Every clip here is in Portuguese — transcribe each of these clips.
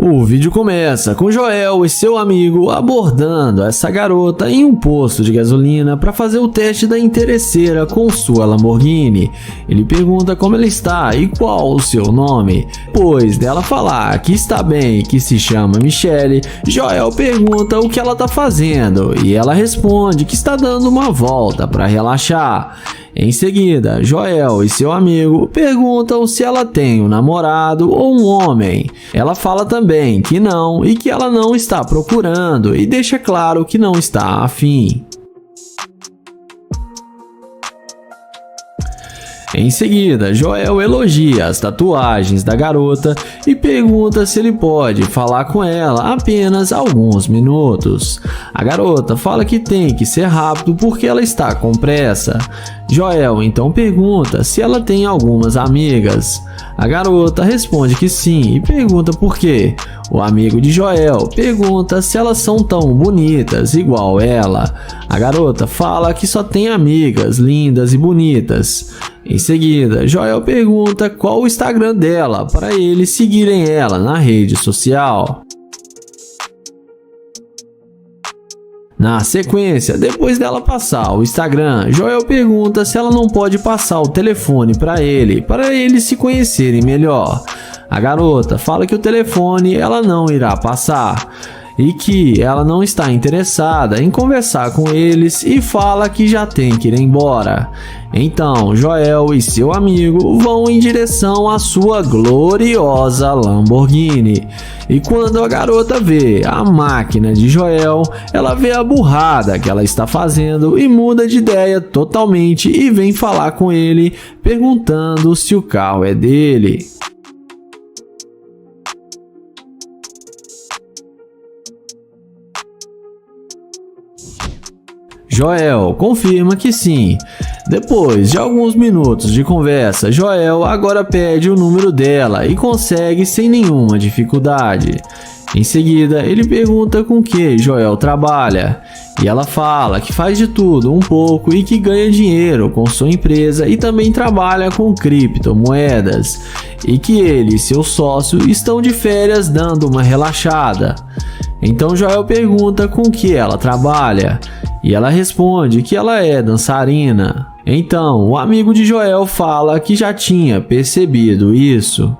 O vídeo começa com Joel e seu amigo abordando essa garota em um posto de gasolina para fazer o teste da interesseira com sua Lamborghini. Ele pergunta como ela está e qual o seu nome. Depois dela falar que está bem e que se chama Michelle, Joel pergunta o que ela está fazendo e ela responde que está dando uma volta para relaxar. Em seguida, Joel e seu amigo perguntam se ela tem um namorado ou um homem. Ela fala também que não e que ela não está procurando e deixa claro que não está afim. Em seguida, Joel elogia as tatuagens da garota e pergunta se ele pode falar com ela apenas alguns minutos. A garota fala que tem que ser rápido porque ela está com pressa. Joel então pergunta se ela tem algumas amigas. A garota responde que sim e pergunta por quê. O amigo de Joel pergunta se elas são tão bonitas igual ela. A garota fala que só tem amigas lindas e bonitas. Em seguida, Joel pergunta qual o Instagram dela para eles seguirem ela na rede social. Na sequência, depois dela passar o Instagram, Joel pergunta se ela não pode passar o telefone para eles se conhecerem melhor. A garota fala que o telefone ela não irá passar e que ela não está interessada em conversar com eles e fala que já tem que ir embora. Então, Joel e seu amigo vão em direção à sua gloriosa Lamborghini. E quando a garota vê a máquina de Joel, ela vê a burrada que ela está fazendo e muda de ideia totalmente e vem falar com ele, perguntando se o carro é dele. Joel confirma que sim. Depois de alguns minutos de conversa, Joel agora pede o número dela e consegue sem nenhuma dificuldade. Em seguida, ele pergunta com que Joel trabalha e ela fala que faz de tudo um pouco e que ganha dinheiro com sua empresa e também trabalha com criptomoedas e que ele e seu sócio estão de férias dando uma relaxada. Então Joel pergunta com que ela trabalha e ela responde que ela é dançarina. Então o amigo de Joel fala que já tinha percebido isso.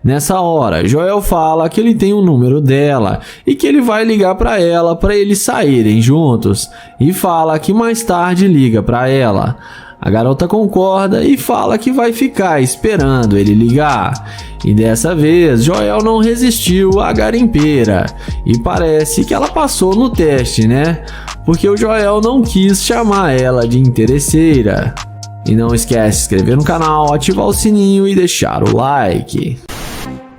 Nessa hora, Joel fala que ele tem o número dela e que ele vai ligar para ela para eles saírem juntos e fala que mais tarde liga para ela. A garota concorda e fala que vai ficar esperando ele ligar. E dessa vez, Joel não resistiu à garimpeira. E parece que ela passou no teste, né? Porque o Joel não quis chamar ela de interesseira. E não esquece de se inscrever no canal, ativar o sininho e deixar o like.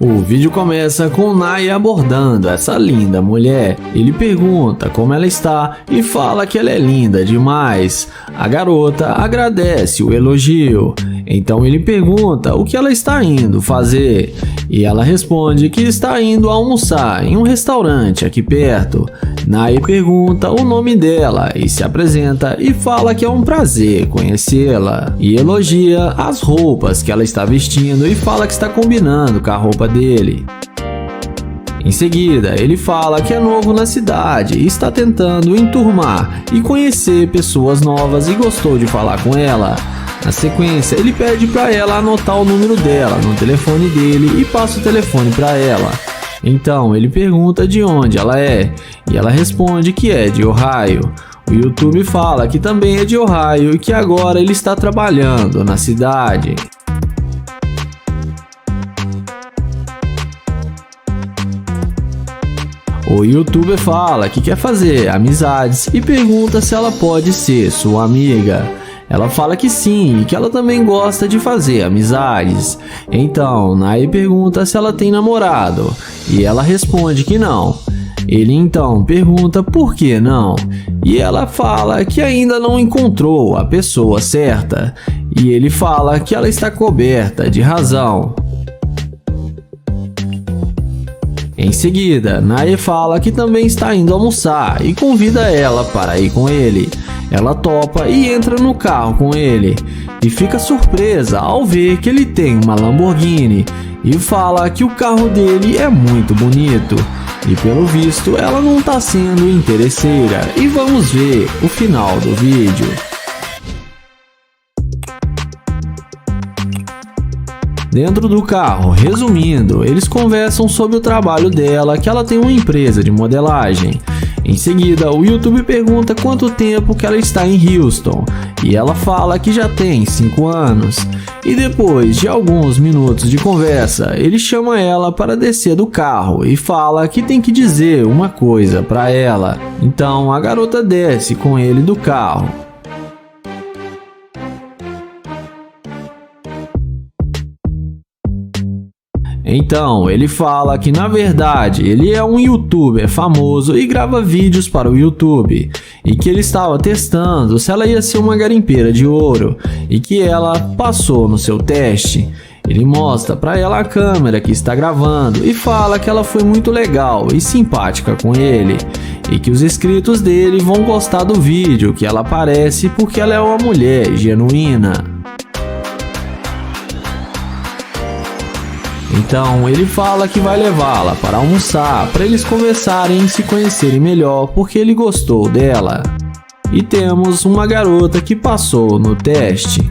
O vídeo começa com Naya abordando essa linda mulher. Ele pergunta como ela está e fala que ela é linda demais. A garota agradece o elogio. Então ele pergunta o que ela está indo fazer. E ela responde que está indo almoçar em um restaurante aqui perto. Naya pergunta o nome dela e se apresenta e fala que é um prazer conhecê-la. E elogia as roupas que ela está vestindo e fala que está combinando com a roupa dele. Em seguida, ele fala que é novo na cidade e está tentando enturmar e conhecer pessoas novas e gostou de falar com ela. Na sequência, ele pede para ela anotar o número dela no telefone dele e passa o telefone para ela. Então, ele pergunta de onde ela é e ela responde que é de Ohio. O YouTube fala que também é de Ohio e que agora ele está trabalhando na cidade. O YouTuber fala que quer fazer amizades e pergunta se ela pode ser sua amiga. Ela fala que sim e que ela também gosta de fazer amizades. Então, Naya pergunta se ela tem namorado e ela responde que não. Ele então pergunta por que não e ela fala que ainda não encontrou a pessoa certa e ele fala que ela está coberta de razão. Em seguida, Naya fala que também está indo almoçar e convida ela para ir com ele. Ela topa e entra no carro com ele e fica surpresa ao ver que ele tem uma Lamborghini e fala que o carro dele é muito bonito. E pelo visto ela não tá sendo interesseira. E vamos ver o final do vídeo. Dentro do carro, resumindo, eles conversam sobre o trabalho dela, que ela tem uma empresa de modelagem. Em seguida, o YouTube pergunta quanto tempo que ela está em Houston, e ela fala que já tem 5 anos. E depois de alguns minutos de conversa, ele chama ela para descer do carro e fala que tem que dizer uma coisa para ela. Então a garota desce com ele do carro. Então, ele fala que na verdade ele é um youtuber famoso e grava vídeos para o YouTube, e que ele estava testando se ela ia ser uma garimpeira de ouro, e que ela passou no seu teste. Ele mostra para ela a câmera que está gravando e fala que ela foi muito legal e simpática com ele, e que os inscritos dele vão gostar do vídeo que ela aparece porque ela é uma mulher genuína. Então ele fala que vai levá-la para almoçar, para eles conversarem e se conhecerem melhor, porque ele gostou dela. E temos uma garota que passou no teste.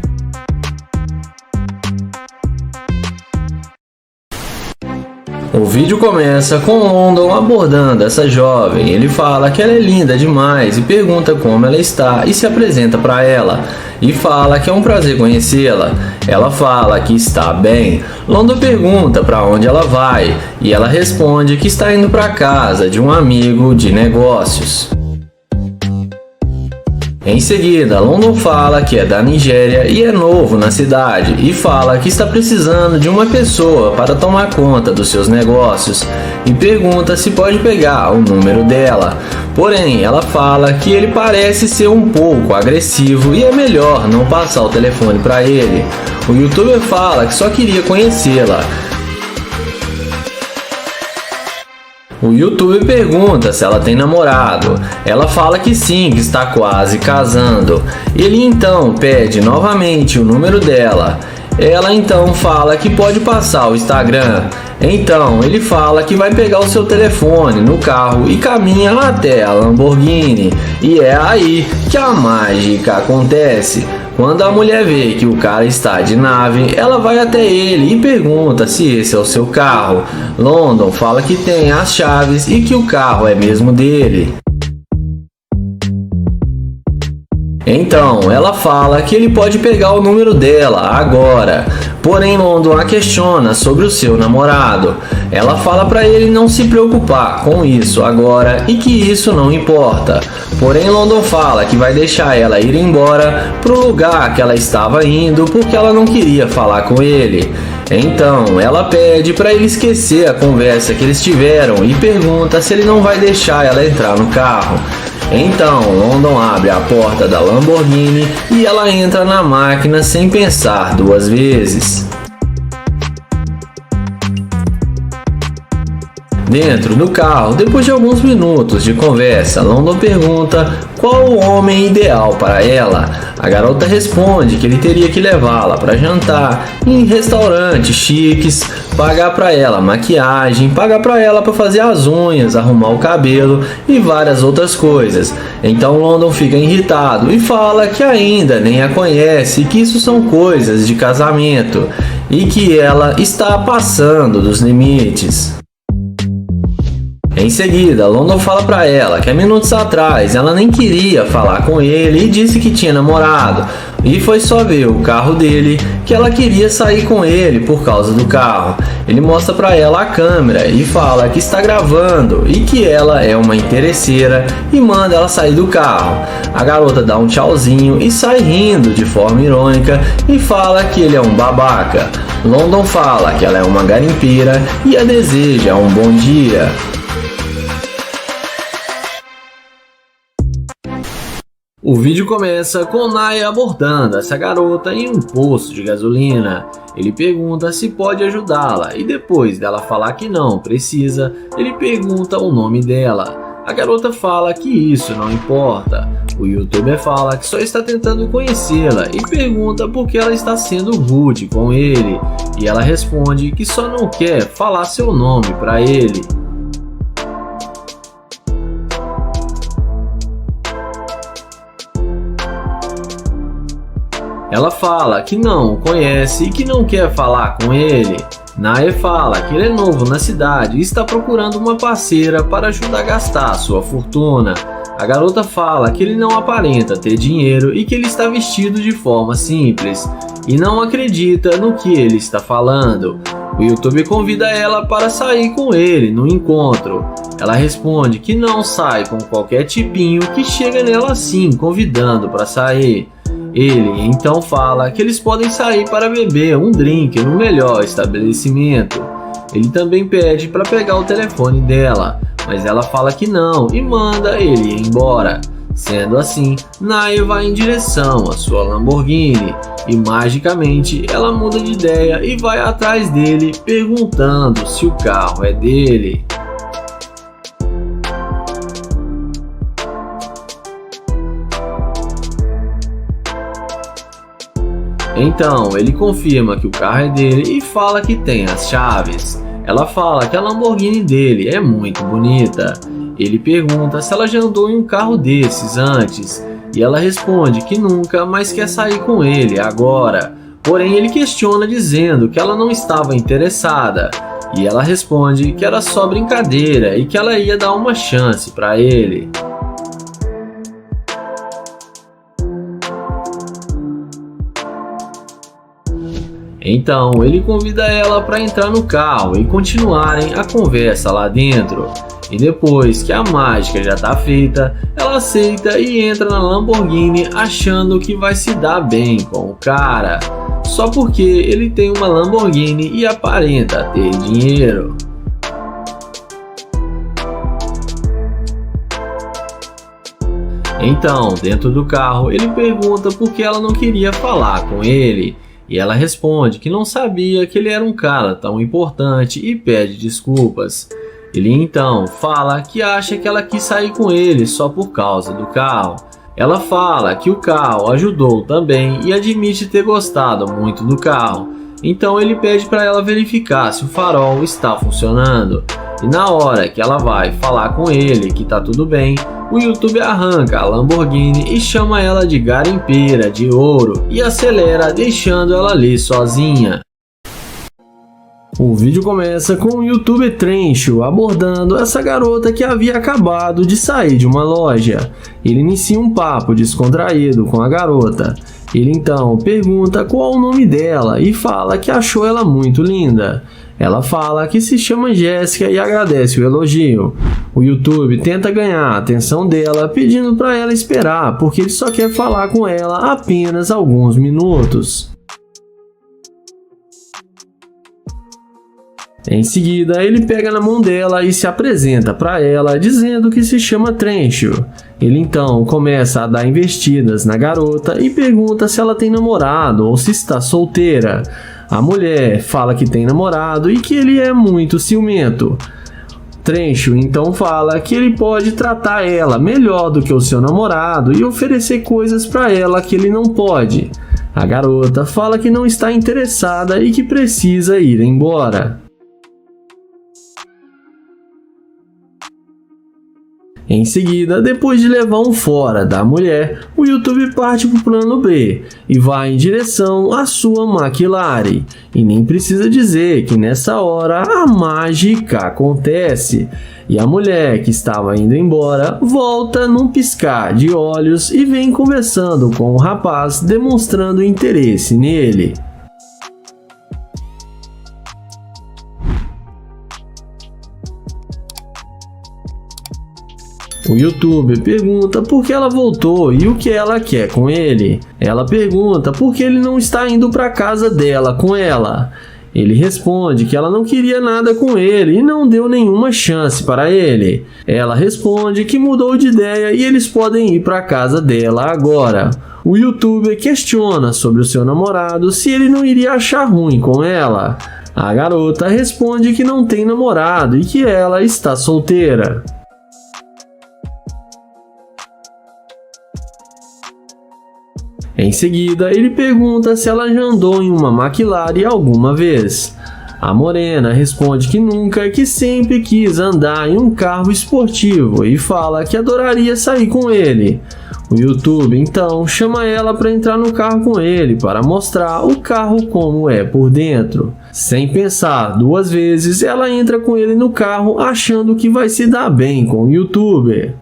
O vídeo começa com London abordando essa jovem. Ele fala que ela é linda demais e pergunta como ela está e se apresenta para ela. E fala que é um prazer conhecê-la. Ela fala que está bem. London pergunta para onde ela vai e ela responde que está indo para casa de um amigo de negócios. Em seguida, London fala que é da Nigéria e é novo na cidade, e fala que está precisando de uma pessoa para tomar conta dos seus negócios, e pergunta se pode pegar o número dela. Porém, ela fala que ele parece ser um pouco agressivo e é melhor não passar o telefone para ele. O youtuber fala que só queria conhecê-la. O YouTube pergunta se ela tem namorado. Ela fala que sim, que está quase casando. Ele então pede novamente o número dela. Ela então fala que pode passar o Instagram. Então ele fala que vai pegar o seu telefone no carro e caminha até a Lamborghini. E é aí que a mágica acontece. Quando a mulher vê que o cara está de nave, ela vai até ele e pergunta se esse é o seu carro. London fala que tem as chaves e que o carro é mesmo dele. Então, ela fala que ele pode pegar o número dela agora. Porém, London a questiona sobre o seu namorado. Ela fala para ele não se preocupar com isso agora e que isso não importa. Porém, London fala que vai deixar ela ir embora pro lugar que ela estava indo porque ela não queria falar com ele. Então, ela pede para ele esquecer a conversa que eles tiveram e pergunta se ele não vai deixar ela entrar no carro. Então, London abre a porta da Lamborghini e ela entra na máquina sem pensar 2 vezes. Dentro do carro, depois de alguns minutos de conversa, London pergunta qual o homem ideal para ela. A garota responde que ele teria que levá-la para jantar em restaurantes chiques, pagar para ela maquiagem, pagar para ela para fazer as unhas, arrumar o cabelo e várias outras coisas. Então London fica irritado e fala que ainda nem a conhece e que isso são coisas de casamento e que ela está passando dos limites. Em seguida, London fala para ela que há minutos atrás ela nem queria falar com ele e disse que tinha namorado, e foi só ver o carro dele que ela queria sair com ele por causa do carro. Ele mostra para ela a câmera e fala que está gravando e que ela é uma interesseira e manda ela sair do carro. A garota dá um tchauzinho e sai rindo de forma irônica e fala que ele é um babaca. London fala que ela é uma garimpeira e a deseja um bom dia. O vídeo começa com Naya abordando essa garota em um posto de gasolina. Ele pergunta se pode ajudá-la e depois dela falar que não precisa, ele pergunta o nome dela. A A garota fala que isso não importa. O youtuber fala que só está tentando conhecê-la e pergunta por que ela está sendo rude com ele. E ela responde que só não quer falar seu nome para ele. Ela fala que não o conhece e que não quer falar com ele. Nae fala que ele é novo na cidade e está procurando uma parceira para ajudar a gastar sua fortuna. A garota fala que ele não aparenta ter dinheiro e que ele está vestido de forma simples e não acredita no que ele está falando. O youtuber convida ela para sair com ele no encontro. Ela responde que não sai com qualquer tipinho que chega nela assim, convidando para sair. Ele então fala que eles podem sair para beber um drink no melhor estabelecimento. Ele também pede para pegar o telefone dela, mas ela fala que não e manda ele ir embora. Sendo assim, Nae vai em direção à sua Lamborghini e magicamente ela muda de ideia e vai atrás dele perguntando se o carro é dele. Então, ele confirma que o carro é dele e fala que tem as chaves. Ela fala que a Lamborghini dele é muito bonita. Ele pergunta se ela já andou em um carro desses antes, e ela responde que nunca, mas quer sair com ele agora. Porém, ele questiona dizendo que ela não estava interessada, e ela responde que era só brincadeira e que ela ia dar uma chance para ele. Então, ele convida ela para entrar no carro e continuarem a conversa lá dentro. E depois que a mágica já está feita, ela aceita e entra na Lamborghini achando que vai se dar bem com o cara, só porque ele tem uma Lamborghini e aparenta ter dinheiro. Então, dentro do carro, ele pergunta por que ela não queria falar com ele. E ela responde que não sabia que ele era um cara tão importante e pede desculpas. Ele então fala que acha que ela quis sair com ele só por causa do carro. Ela fala que o carro ajudou também e admite ter gostado muito do carro. Então ele pede para ela verificar se o farol está funcionando. E na hora que ela vai falar com ele que tá tudo bem, o youtuber arranca a Lamborghini e chama ela de garimpeira de ouro e acelera, deixando ela ali sozinha. O vídeo começa com o youtuber Trencho abordando essa garota que havia acabado de sair de uma loja. Ele inicia um papo descontraído com a garota. Ele então pergunta qual o nome dela e fala que achou ela muito linda. Ela fala que se chama Jéssica e agradece o elogio. O YouTube tenta ganhar a atenção dela pedindo para ela esperar, porque ele só quer falar com ela apenas alguns minutos. Em seguida, ele pega na mão dela e se apresenta para ela, dizendo que se chama Trencho. Ele então começa a dar investidas na garota e pergunta se ela tem namorado ou se está solteira. A mulher fala que tem namorado e que ele é muito ciumento. Trencho então fala que ele pode tratar ela melhor do que o seu namorado e oferecer coisas para ela que ele não pode. A garota fala que não está interessada e que precisa ir embora. Em seguida, depois de levar um fora da mulher, o YouTube parte para o plano B e vai em direção à sua McLaren. E nem precisa dizer que nessa hora a mágica acontece. E a mulher que estava indo embora volta num piscar de olhos e vem conversando com o rapaz, demonstrando interesse nele. O youtuber pergunta por que ela voltou e o que ela quer com ele. Ela pergunta por que ele não está indo para casa dela com ela. Ele responde que ela não queria nada com ele e não deu nenhuma chance para ele. Ela responde que mudou de ideia e eles podem ir para casa dela agora. O youtuber questiona sobre o seu namorado se ele não iria achar ruim com ela. A garota responde que não tem namorado e que ela está solteira. Em seguida, ele pergunta se ela já andou em uma McLaren alguma vez. A morena responde que nunca e que sempre quis andar em um carro esportivo e fala que adoraria sair com ele. O YouTube então chama ela para entrar no carro com ele para mostrar o carro como é por dentro. Sem pensar duas vezes, ela entra com ele no carro achando que vai se dar bem com o YouTuber.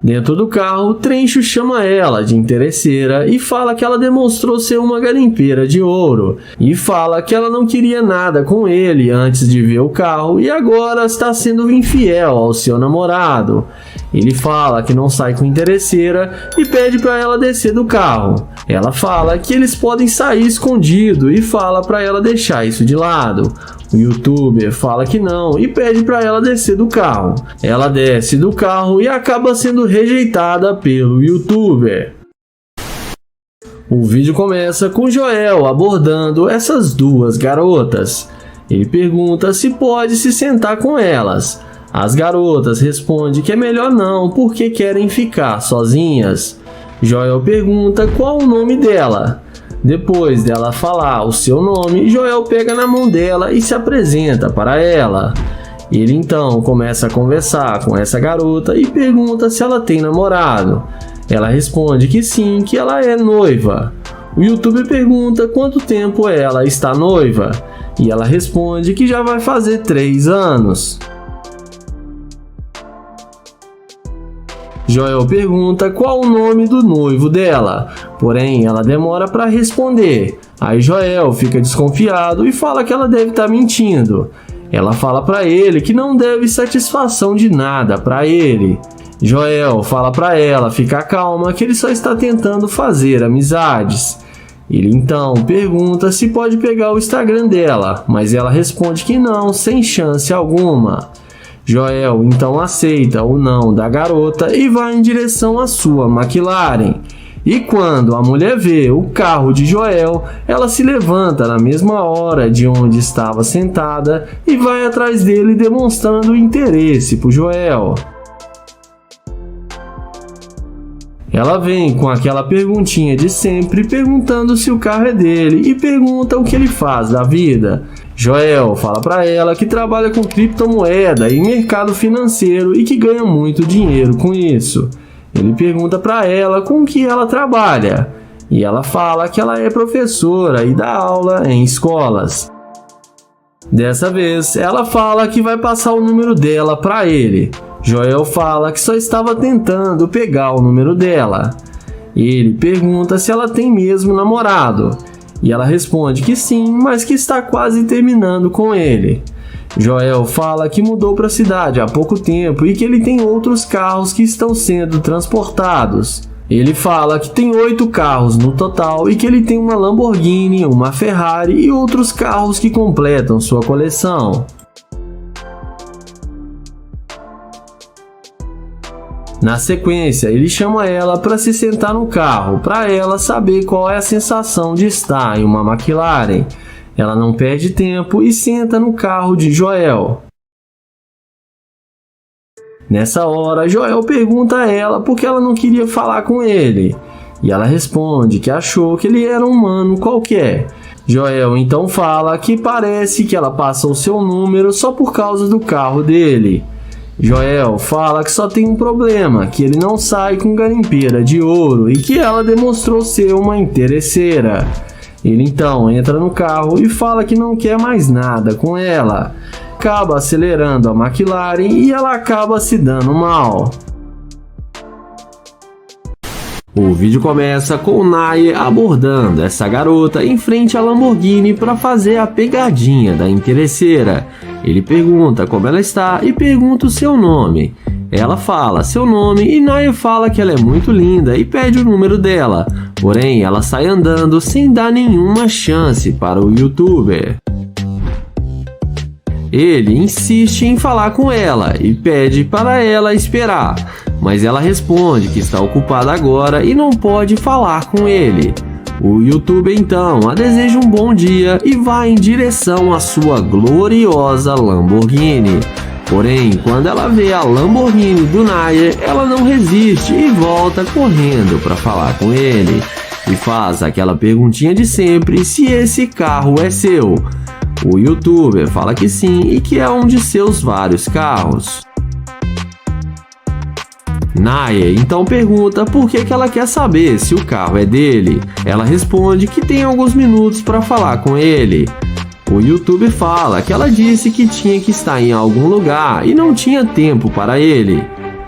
Dentro do carro, Trencho chama ela de interesseira e fala que ela demonstrou ser uma garimpeira de ouro e fala que ela não queria nada com ele antes de ver o carro e agora está sendo infiel ao seu namorado. Ele fala que não sai com interesseira e pede para ela descer do carro. Ela fala que eles podem sair escondido e fala para ela deixar isso de lado. O YouTuber fala que não e pede para ela descer do carro. Ela desce do carro e acaba sendo rejeitada pelo YouTuber. O vídeo começa com Joel abordando essas duas garotas. Ele pergunta se pode se sentar com elas. As garotas respondem que é melhor não porque querem ficar sozinhas. Joel pergunta qual o nome dela. Depois dela falar o seu nome, Joel pega na mão dela e se apresenta para ela. Ele então começa a conversar com essa garota e pergunta se ela tem namorado. Ela responde que sim, que ela é noiva. O YouTuber pergunta quanto tempo ela está noiva e ela responde que já vai fazer 3 anos. Joel pergunta qual o nome do noivo dela, porém ela demora para responder. Aí Joel fica desconfiado e fala que ela deve estar mentindo. Ela fala para ele que não deve satisfação de nada para ele. Joel fala para ela ficar calma, que ele só está tentando fazer amizades. Ele então pergunta se pode pegar o Instagram dela, mas ela responde que não, sem chance alguma. Joel então aceita o não da garota e vai em direção à sua McLaren. E quando a mulher vê o carro de Joel, ela se levanta na mesma hora de onde estava sentada e vai atrás dele demonstrando interesse por Joel. Ela vem com aquela perguntinha de sempre, perguntando se o carro é dele e pergunta o que ele faz da vida. Joel fala para ela que trabalha com criptomoeda e mercado financeiro e que ganha muito dinheiro com isso. Ele pergunta para ela com que ela trabalha e ela fala que ela é professora e dá aula em escolas. Dessa vez, ela fala que vai passar o número dela para ele. Joel fala que só estava tentando pegar o número dela. Ele pergunta se ela tem mesmo namorado. E ela responde que sim, mas que está quase terminando com ele. Joel fala que mudou para a cidade há pouco tempo e que ele tem outros carros que estão sendo transportados. Ele fala que tem 8 carros no total e que ele tem uma Lamborghini, uma Ferrari e outros carros que completam sua coleção. Na sequência, ele chama ela para se sentar no carro, para ela saber qual é a sensação de estar em uma McLaren. Ela não perde tempo e senta no carro de Joel. Nessa hora, Joel pergunta a ela por que ela não queria falar com ele. E ela responde que achou que ele era um humano qualquer. Joel então fala que parece que ela passa o seu número só por causa do carro dele. Joel fala que só tem um problema, que ele não sai com garimpeira de ouro e que ela demonstrou ser uma interesseira. Ele então entra no carro e fala que não quer mais nada com ela. Acaba acelerando a McLaren e ela acaba se dando mal. O vídeo começa com o Naye abordando essa garota em frente à Lamborghini para fazer a pegadinha da interesseira. Ele pergunta como ela está e pergunta o seu nome. Ela fala seu nome e Naye fala que ela é muito linda e pede o número dela. Porém, ela sai andando sem dar nenhuma chance para o YouTuber. Ele insiste em falar com ela e pede para ela esperar, mas ela responde que está ocupada agora e não pode falar com ele. O YouTuber então a deseja um bom dia e vai em direção à sua gloriosa Lamborghini. Porém, quando ela vê a Lamborghini do Naye, ela não resiste e volta correndo para falar com ele. e faz aquela perguntinha de sempre se esse carro é seu. O youtuber fala que sim e que é um de seus vários carros. Naya então pergunta por que ela quer saber se o carro é dele. Ela responde que tem alguns minutos para falar com ele. O youtuber fala que ela disse que tinha que estar em algum lugar e não tinha tempo para ele.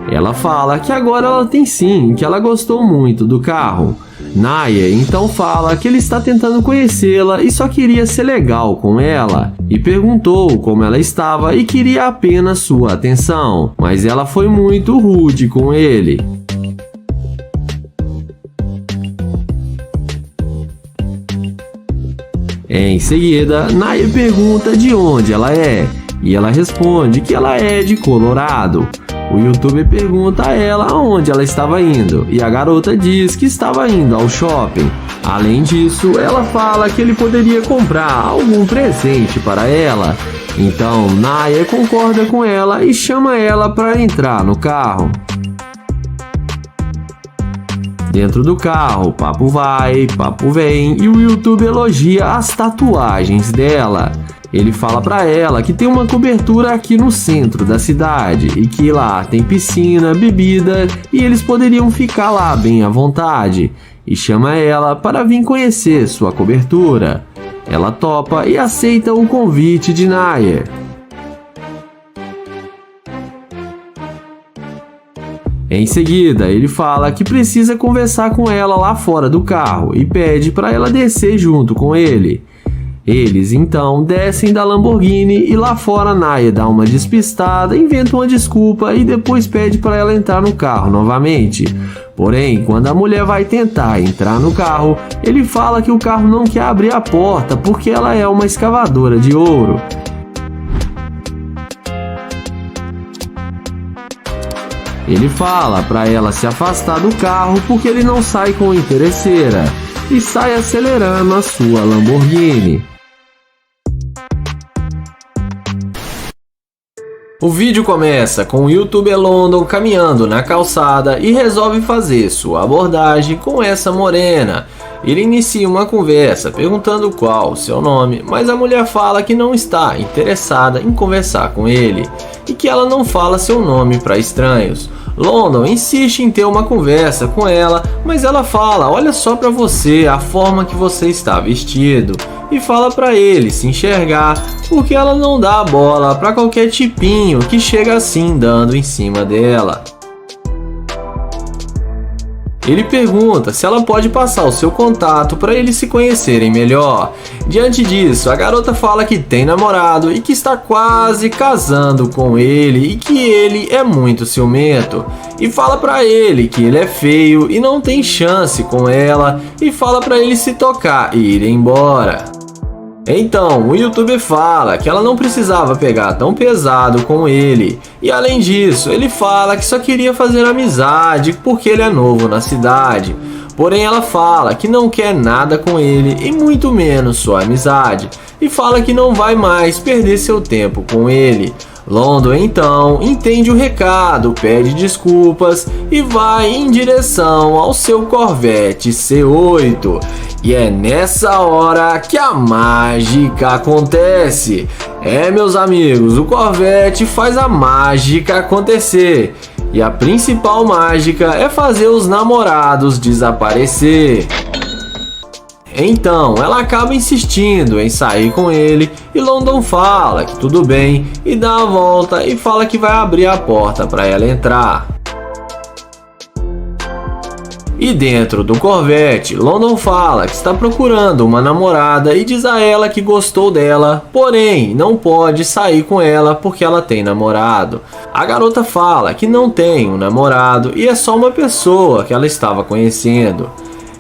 Ela fala que agora ela tem sim, que ela gostou muito do carro. Naya então fala que ele está tentando conhecê-la e só queria ser legal com ela, e perguntou como ela estava e queria apenas sua atenção, mas ela foi muito rude com ele. Em seguida, Naya pergunta de onde ela é, e ela responde que ela é de Colorado. O youtuber pergunta a ela aonde ela estava indo, e a garota diz que estava indo ao shopping. Além disso, ela fala que ele poderia comprar algum presente para ela. Então, Naya concorda com ela e chama ela para entrar no carro. Dentro do carro, papo vai, papo vem, e o youtuber elogia as tatuagens dela. Ele fala pra ela que tem uma cobertura aqui no centro da cidade e que lá tem piscina, bebida e eles poderiam ficar lá bem à vontade, e chama ela para vir conhecer sua cobertura. Ela topa e aceita o convite de Naya. Em seguida, ele fala que precisa conversar com ela lá fora do carro e pede para ela descer junto com ele. Eles então descem da Lamborghini e lá fora Naya dá uma despistada, inventa uma desculpa e depois pede para ela entrar no carro novamente. Porém, quando a mulher vai tentar entrar no carro, ele fala que o carro não quer abrir a porta porque ela é uma escavadora de ouro. Ele fala para ela se afastar do carro porque ele não sai com interesseira e sai acelerando a sua Lamborghini. O vídeo começa com o youtuber London caminhando na calçada e resolve fazer sua abordagem com essa morena. Ele inicia uma conversa perguntando qual o seu nome, mas a mulher fala que não está interessada em conversar com ele e que ela não fala seu nome para estranhos. London insiste em ter uma conversa com ela, mas ela fala: olha só para você a forma que você está vestido, e fala para ele se enxergar, porque ela não dá a bola para qualquer tipinho que chega assim dando em cima dela. Ele pergunta se ela pode passar o seu contato para eles se conhecerem melhor. Diante disso, a garota fala que tem namorado e que está quase casando com ele e que ele é muito ciumento. E fala para ele que ele é feio e não tem chance com ela e fala para ele se tocar e ir embora. Então, o youtuber fala que ela não precisava pegar tão pesado com ele. E além disso, ele fala que só queria fazer amizade porque ele é novo na cidade. Porém, ela fala que não quer nada com ele e muito menos sua amizade. E fala que não vai mais perder seu tempo com ele. London então entende o recado, pede desculpas e vai em direção ao seu Corvette C8. E é nessa hora que a mágica acontece. Meus amigos, o Corvette faz a mágica acontecer. E a principal mágica é fazer os namorados desaparecer. Então, ela acaba insistindo em sair com ele e London fala que tudo bem e dá a volta e fala que vai abrir a porta para ela entrar. E dentro do Corvette, London fala que está procurando uma namorada e diz a ela que gostou dela, porém não pode sair com ela porque ela tem namorado. A garota fala que não tem um namorado e é só uma pessoa que ela estava conhecendo.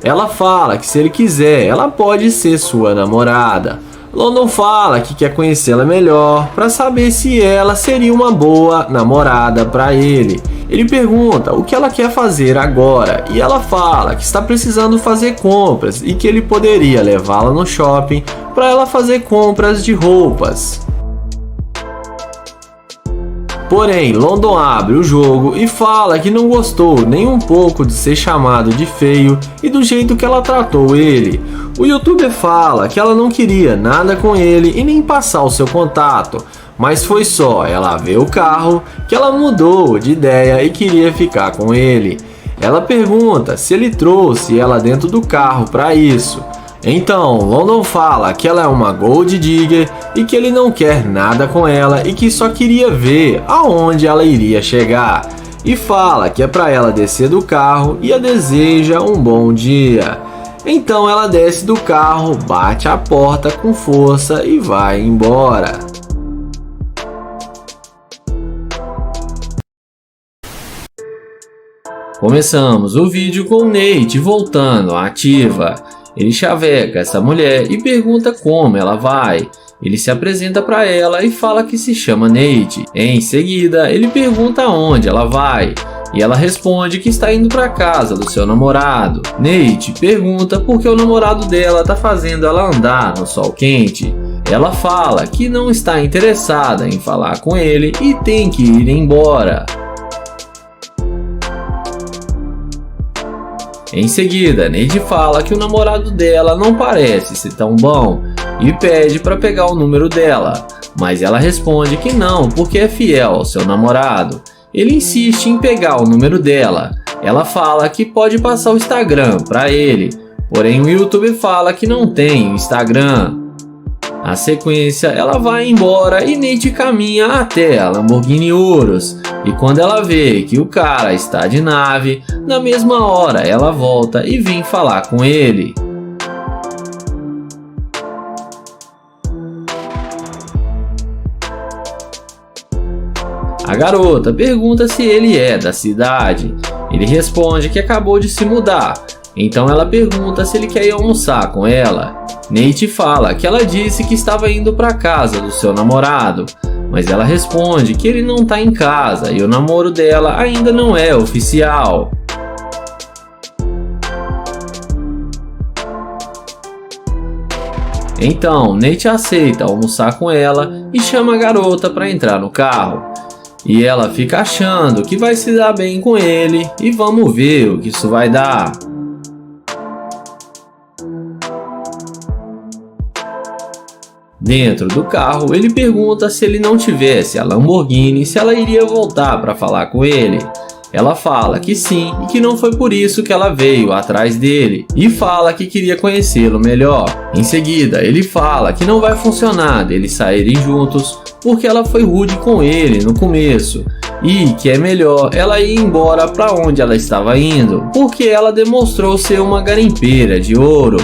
Ela fala que se ele quiser, ela pode ser sua namorada. London fala que quer conhecê-la melhor para saber se ela seria uma boa namorada para ele. Ele pergunta o que ela quer fazer agora e ela fala que está precisando fazer compras e que ele poderia levá-la no shopping para ela fazer compras de roupas. Porém, London abre o jogo e fala que não gostou nem um pouco de ser chamado de feio e do jeito que ela tratou ele. O youtuber fala que ela não queria nada com ele e nem passar o seu contato, mas foi só ela ver o carro que ela mudou de ideia e queria ficar com ele. Ela pergunta se ele trouxe ela dentro do carro para isso. Então, London fala que ela é uma gold digger e que ele não quer nada com ela e que só queria ver aonde ela iria chegar. E fala que é para ela descer do carro e a deseja um bom dia. Então ela desce do carro, bate a porta com força e vai embora. Começamos o vídeo com Nate voltando à ativa. Ele chaveca essa mulher e pergunta como ela vai. Ele se apresenta para ela e fala que se chama Nate. Em seguida, ele pergunta onde ela vai. E ela responde que está indo para casa do seu namorado. Nate pergunta por que o namorado dela está fazendo ela andar no sol quente. Ela fala que não está interessada em falar com ele e tem que ir embora. Em seguida, Nate fala que o namorado dela não parece ser tão bom e pede para pegar o número dela, mas ela responde que não porque é fiel ao seu namorado. Ele insiste em pegar o número dela. Ela fala que pode passar o Instagram para ele, porém o youtuber fala que não tem Instagram. Na sequência, ela vai embora e Nate caminha até a Lamborghini Urus. E quando ela vê que o cara está de nave, na mesma hora ela volta e vem falar com ele. A garota pergunta se ele é da cidade. Ele responde que acabou de se mudar. Então ela pergunta se ele quer ir almoçar com ela. Nate fala que ela disse que estava indo para casa do seu namorado, mas ela responde que ele não está em casa e o namoro dela ainda não é oficial. Então Nate aceita almoçar com ela e chama a garota para entrar no carro. E ela fica achando que vai se dar bem com ele e vamos ver o que isso vai dar. Dentro do carro, ele pergunta se ele não tivesse a Lamborghini, se ela iria voltar para falar com ele. Ela fala que sim e que não foi por isso que ela veio atrás dele e fala que queria conhecê-lo melhor. Em seguida, ele fala que não vai funcionar deles saírem juntos porque ela foi rude com ele no começo e que é melhor ela ir embora para onde ela estava indo porque ela demonstrou ser uma garimpeira de ouro.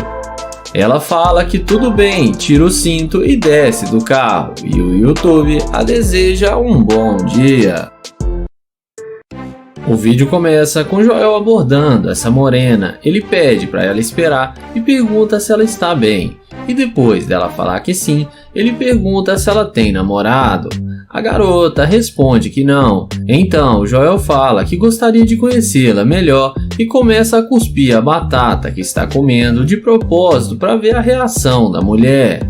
Ela fala que tudo bem, tira o cinto e desce do carro e o YouTube a deseja um bom dia. O vídeo começa com Joel abordando essa morena. Ele pede para ela esperar e pergunta se ela está bem. E depois dela falar que sim, ele pergunta se ela tem namorado. A garota responde que não. Então Joel fala que gostaria de conhecê-la melhor e começa a cuspir a batata que está comendo de propósito para ver a reação da mulher.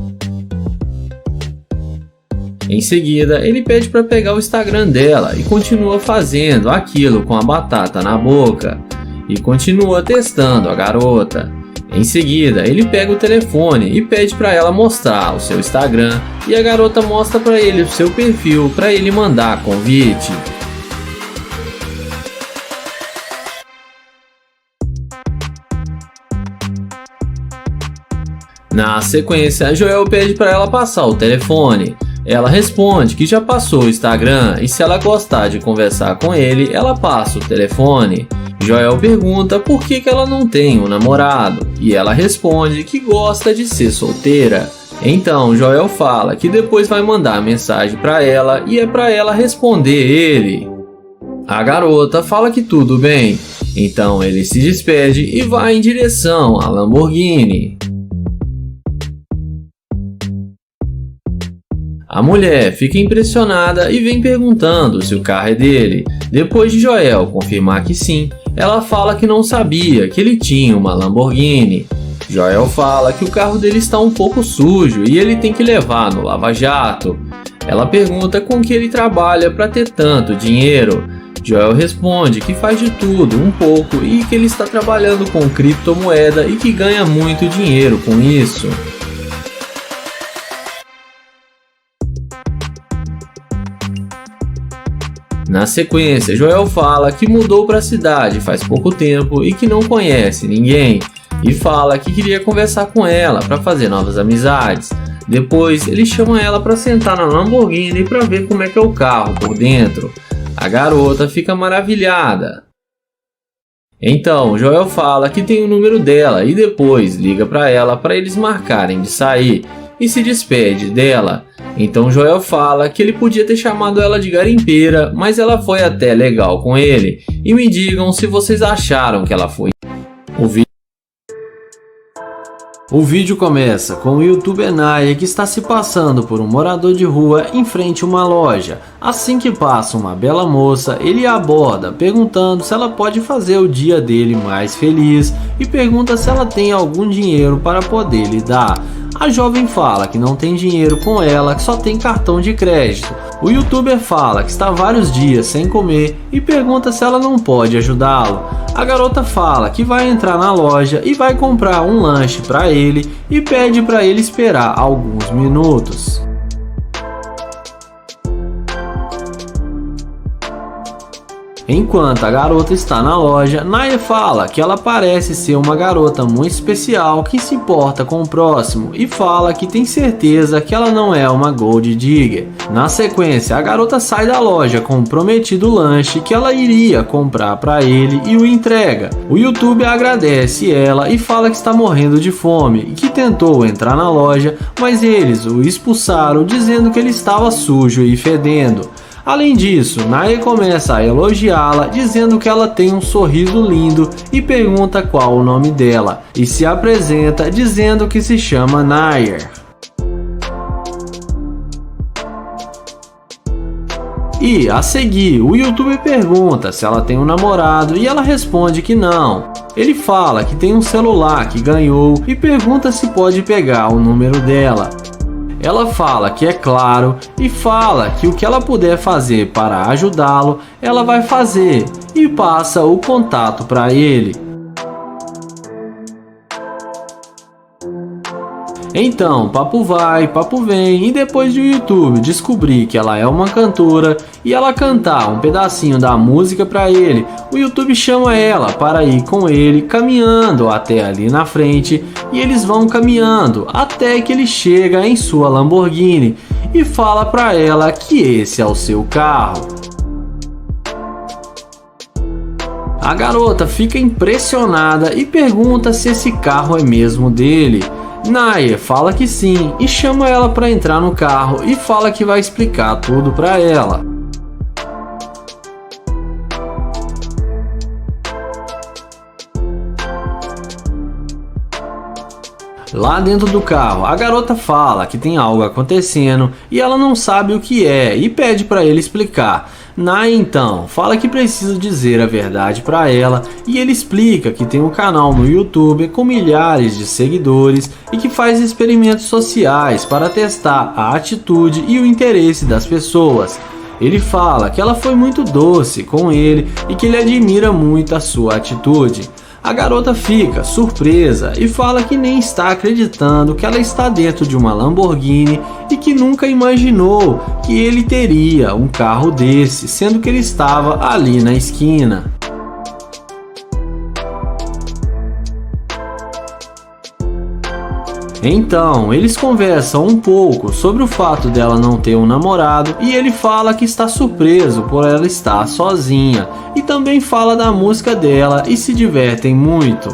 Em seguida, ele pede para pegar o Instagram dela e continua fazendo aquilo com a batata na boca e continua testando a garota. Em seguida, ele pega o telefone e pede para ela mostrar o seu Instagram e a garota mostra para ele o seu perfil para ele mandar convite. Na sequência, Joel pede para ela passar o telefone. Ela responde que já passou o Instagram e se ela gostar de conversar com ele, ela passa o telefone. Joel pergunta por que ela não tem um namorado e ela responde que gosta de ser solteira. Então Joel fala que depois vai mandar mensagem para ela e é para ela responder ele. A garota fala que tudo bem, então ele se despede e vai em direção à Lamborghini. A mulher fica impressionada e vem perguntando se o carro é dele. Depois de Joel confirmar que sim, ela fala que não sabia que ele tinha uma Lamborghini. Joel fala que o carro dele está um pouco sujo e ele tem que levar no lava-jato. Ela pergunta com que ele trabalha para ter tanto dinheiro. Joel responde que faz de tudo um pouco e que ele está trabalhando com criptomoeda e que ganha muito dinheiro com isso. Na sequência, Joel fala que mudou para a cidade faz pouco tempo e que não conhece ninguém, e fala que queria conversar com ela para fazer novas amizades. Depois, ele chama ela para sentar na Lamborghini para ver como é que é o carro por dentro. A garota fica maravilhada. Então, Joel fala que tem o número dela e depois liga para ela para eles marcarem de sair e se despede dela. Então Joel fala que ele podia ter chamado ela de garimpeira, mas ela foi até legal com ele. E me digam se vocês acharam que ela foi. O vídeo começa com o youtuber Naya que está se passando por um morador de rua em frente a uma loja. Assim que passa uma bela moça, ele a aborda perguntando se ela pode fazer o dia dele mais feliz e pergunta se ela tem algum dinheiro para poder lhe dar. A jovem fala que não tem dinheiro com ela, que só tem cartão de crédito. O youtuber fala que está vários dias sem comer e pergunta se ela não pode ajudá-lo. A garota fala que vai entrar na loja e vai comprar um lanche para ele e pede para ele esperar alguns minutos. Enquanto a garota está na loja, Naya fala que ela parece ser uma garota muito especial que se importa com o próximo e fala que tem certeza que ela não é uma gold digger. Na sequência, a garota sai da loja com o prometido lanche que ela iria comprar para ele e o entrega. O youtuber agradece ela e fala que está morrendo de fome e que tentou entrar na loja, mas eles o expulsaram dizendo que ele estava sujo e fedendo. Além disso, Naya começa a elogiá-la, dizendo que ela tem um sorriso lindo e pergunta qual o nome dela, e se apresenta dizendo que se chama Naya. E, a seguir, o youtuber pergunta se ela tem um namorado e ela responde que não. Ele fala que tem um celular que ganhou e pergunta se pode pegar o número dela. Ela fala que é claro e fala que o que ela puder fazer para ajudá-lo, ela vai fazer e passa o contato para ele. Então, papo vai, papo vem, e depois de o YouTube descobrir que ela é uma cantora e ela cantar um pedacinho da música para ele, o YouTube chama ela para ir com ele caminhando até ali na frente, e eles vão caminhando até que ele chega em sua Lamborghini e fala para ela que esse é o seu carro. A garota fica impressionada e pergunta se esse carro é mesmo dele. Naya fala que sim e chama ela para entrar no carro e fala que vai explicar tudo para ela. Lá dentro do carro, a garota fala que tem algo acontecendo e ela não sabe o que é e pede para ele explicar. Naya então fala que precisa dizer a verdade para ela e ele explica que tem um canal no YouTube com milhares de seguidores e que faz experimentos sociais para testar a atitude e o interesse das pessoas. Ele fala que ela foi muito doce com ele e que ele admira muito a sua atitude. A garota fica surpresa e fala que nem está acreditando que ela está dentro de uma Lamborghini e que nunca imaginou que ele teria um carro desse, sendo que ele estava ali na esquina. Então, eles conversam um pouco sobre o fato dela não ter um namorado e ele fala que está surpreso por ela estar sozinha e também fala da música dela e se divertem muito.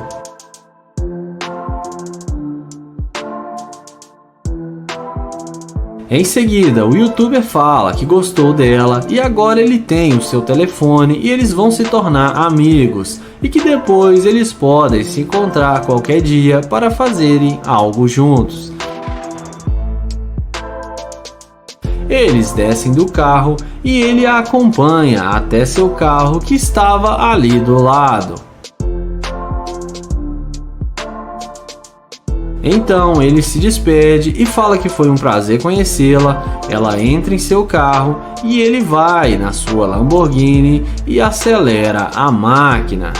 Em seguida, o youtuber fala que gostou dela e agora ele tem o seu telefone e eles vão se tornar amigos e que depois eles podem se encontrar qualquer dia para fazerem algo juntos. Eles descem do carro e ele a acompanha até seu carro que estava ali do lado. Então ele se despede e fala que foi um prazer conhecê-la. Ela entra em seu carro e ele vai na sua Lamborghini e acelera a máquina.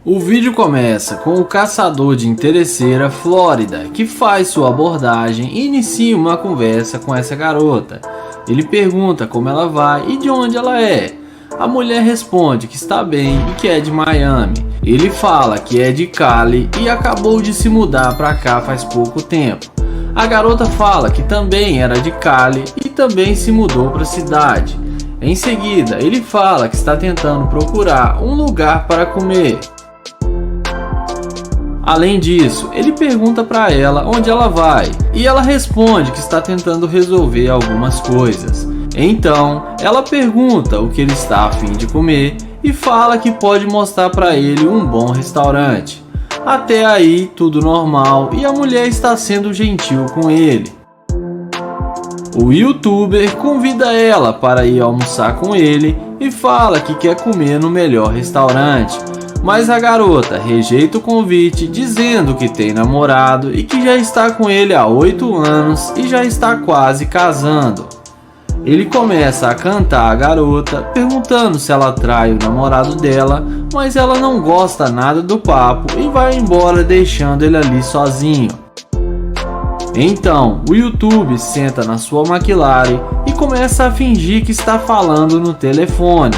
O vídeo começa com o caçador de interesseira Flórida, que faz sua abordagem e inicia uma conversa com essa garota. Ele pergunta como ela vai e de onde ela é. A mulher responde que está bem e que é de Miami. Ele fala que é de Cali e acabou de se mudar para cá faz pouco tempo. A garota fala que também era de Cali e também se mudou para a cidade. Em seguida, ele fala que está tentando procurar um lugar para comer. Além disso, ele pergunta para ela onde ela vai e ela responde que está tentando resolver algumas coisas. Então, ela pergunta o que ele está a fim de comer e fala que pode mostrar para ele um bom restaurante. Até aí, tudo normal e a mulher está sendo gentil com ele. O youtuber convida ela para ir almoçar com ele e fala que quer comer no melhor restaurante. Mas a garota rejeita o convite, dizendo que tem namorado e que já está com ele há 8 anos e já está quase casando. Ele começa a cantar a garota, perguntando se ela trai o namorado dela, mas ela não gosta nada do papo e vai embora deixando ele ali sozinho. Então, o YouTube senta na sua McLaren e começa a fingir que está falando no telefone.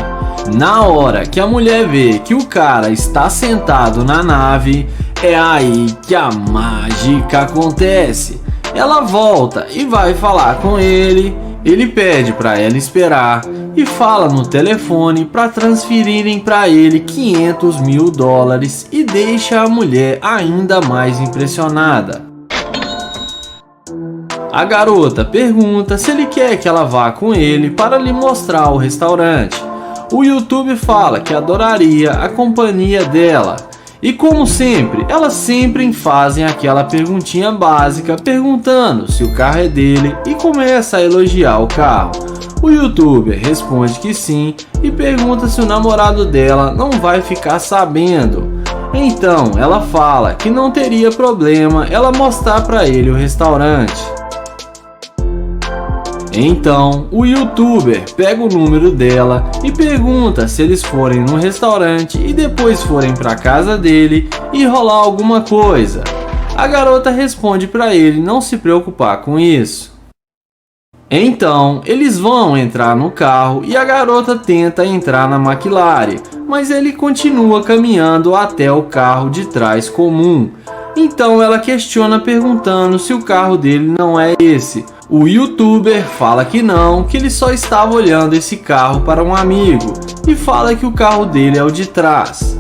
Na hora que a mulher vê que o cara está sentado na nave, é aí que a mágica acontece. Ela volta e vai falar com ele. Ele pede para ela esperar e fala no telefone para transferirem para ele $500 mil e deixa a mulher ainda mais impressionada. A garota pergunta se ele quer que ela vá com ele para lhe mostrar o restaurante. O YouTube fala que adoraria a companhia dela. E como sempre, elas sempre fazem aquela perguntinha básica perguntando se o carro é dele e começa a elogiar o carro. O YouTuber responde que sim e pergunta se o namorado dela não vai ficar sabendo. Então ela fala que não teria problema ela mostrar para ele o restaurante. Então, o youtuber pega o número dela e pergunta se eles forem no restaurante e depois forem para casa dele e rolar alguma coisa. A garota responde para ele não se preocupar com isso. Então, eles vão entrar no carro e a garota tenta entrar na McLaren, mas ele continua caminhando até o carro de trás comum. Então ela questiona perguntando se o carro dele não é esse. O youtuber fala que não, que ele só estava olhando esse carro para um amigo e fala que o carro dele é o de trás.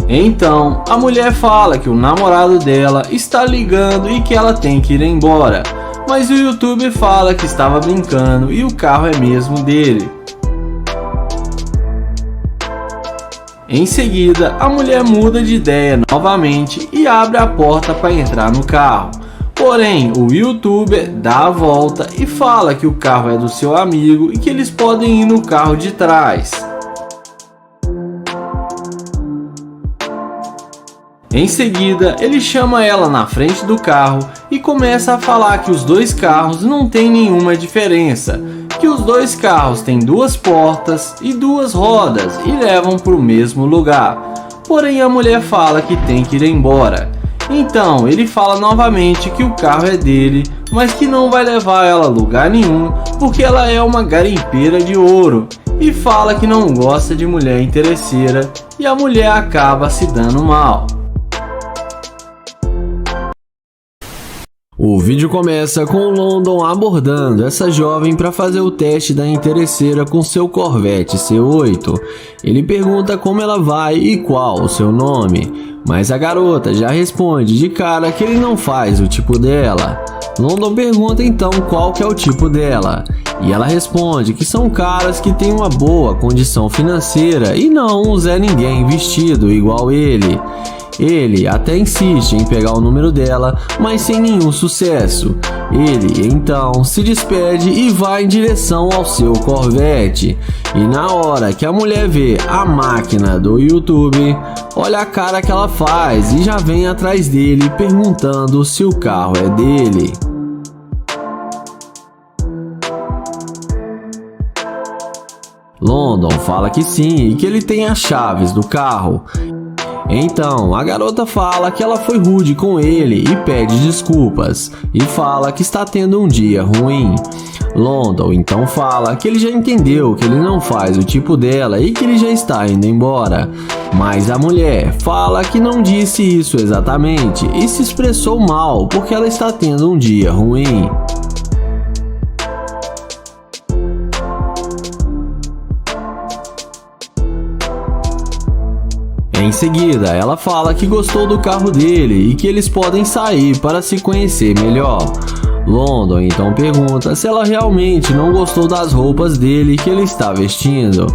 Então, a mulher fala que o namorado dela está ligando e que ela tem que ir embora, mas o youtuber fala que estava brincando e o carro é mesmo dele. Em seguida, a mulher muda de ideia novamente e abre a porta para entrar no carro. Porém, o youtuber dá a volta e fala que o carro é do seu amigo e que eles podem ir no carro de trás. Em seguida, ele chama ela na frente do carro e começa a falar que os dois carros não têm nenhuma diferença, que os dois carros têm 2 portas e 2 rodas e levam para o mesmo lugar. Porém, a mulher fala que tem que ir embora. Então, ele fala novamente que o carro é dele, mas que não vai levar ela a lugar nenhum, porque ela é uma garimpeira de ouro, e fala que não gosta de mulher interesseira, e a mulher acaba se dando mal. O vídeo começa com o London abordando essa jovem para fazer o teste da interesseira com seu Corvette C8. Ele pergunta como ela vai e qual o seu nome, mas a garota já responde de cara que ele não faz o tipo dela. London pergunta então qual que é o tipo dela, e ela responde que são caras que têm uma boa condição financeira e não um Zé Ninguém vestido igual ele. Ele até insiste em pegar o número dela, mas sem nenhum sucesso. Ele então se despede e vai em direção ao seu Corvette. E na hora que a mulher vê a máquina do YouTube, olha a cara que ela faz e já vem atrás dele perguntando se o carro é dele. London fala que sim e que ele tem as chaves do carro. Então, a garota fala que ela foi rude com ele e pede desculpas, e fala que está tendo um dia ruim. London então fala que ele já entendeu que ele não faz o tipo dela e que ele já está indo embora. Mas a mulher fala que não disse isso exatamente e se expressou mal porque ela está tendo um dia ruim. Em seguida, ela fala que gostou do carro dele e que eles podem sair para se conhecer melhor. London então pergunta se ela realmente não gostou das roupas dele que ele está vestindo.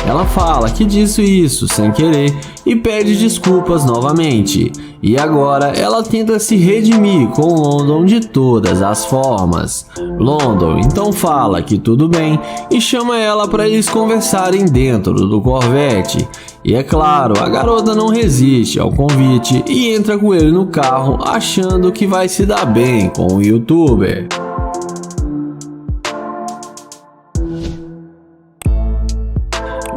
Ela fala que disse isso sem querer e pede desculpas novamente. E agora ela tenta se redimir com London de todas as formas. London então fala que tudo bem e chama ela para eles conversarem dentro do Corvette. E é claro, a garota não resiste ao convite e entra com ele no carro achando que vai se dar bem com o YouTuber.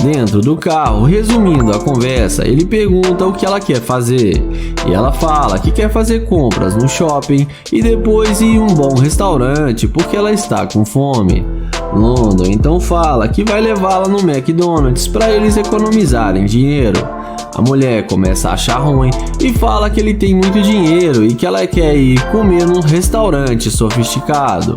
Dentro do carro, resumindo a conversa, ele pergunta o que ela quer fazer. E ela fala que quer fazer compras no shopping e depois ir em um bom restaurante porque ela está com fome. London então fala que vai levá-la no McDonald's para eles economizarem dinheiro. A mulher começa a achar ruim e fala que ele tem muito dinheiro e que ela quer ir comer num restaurante sofisticado.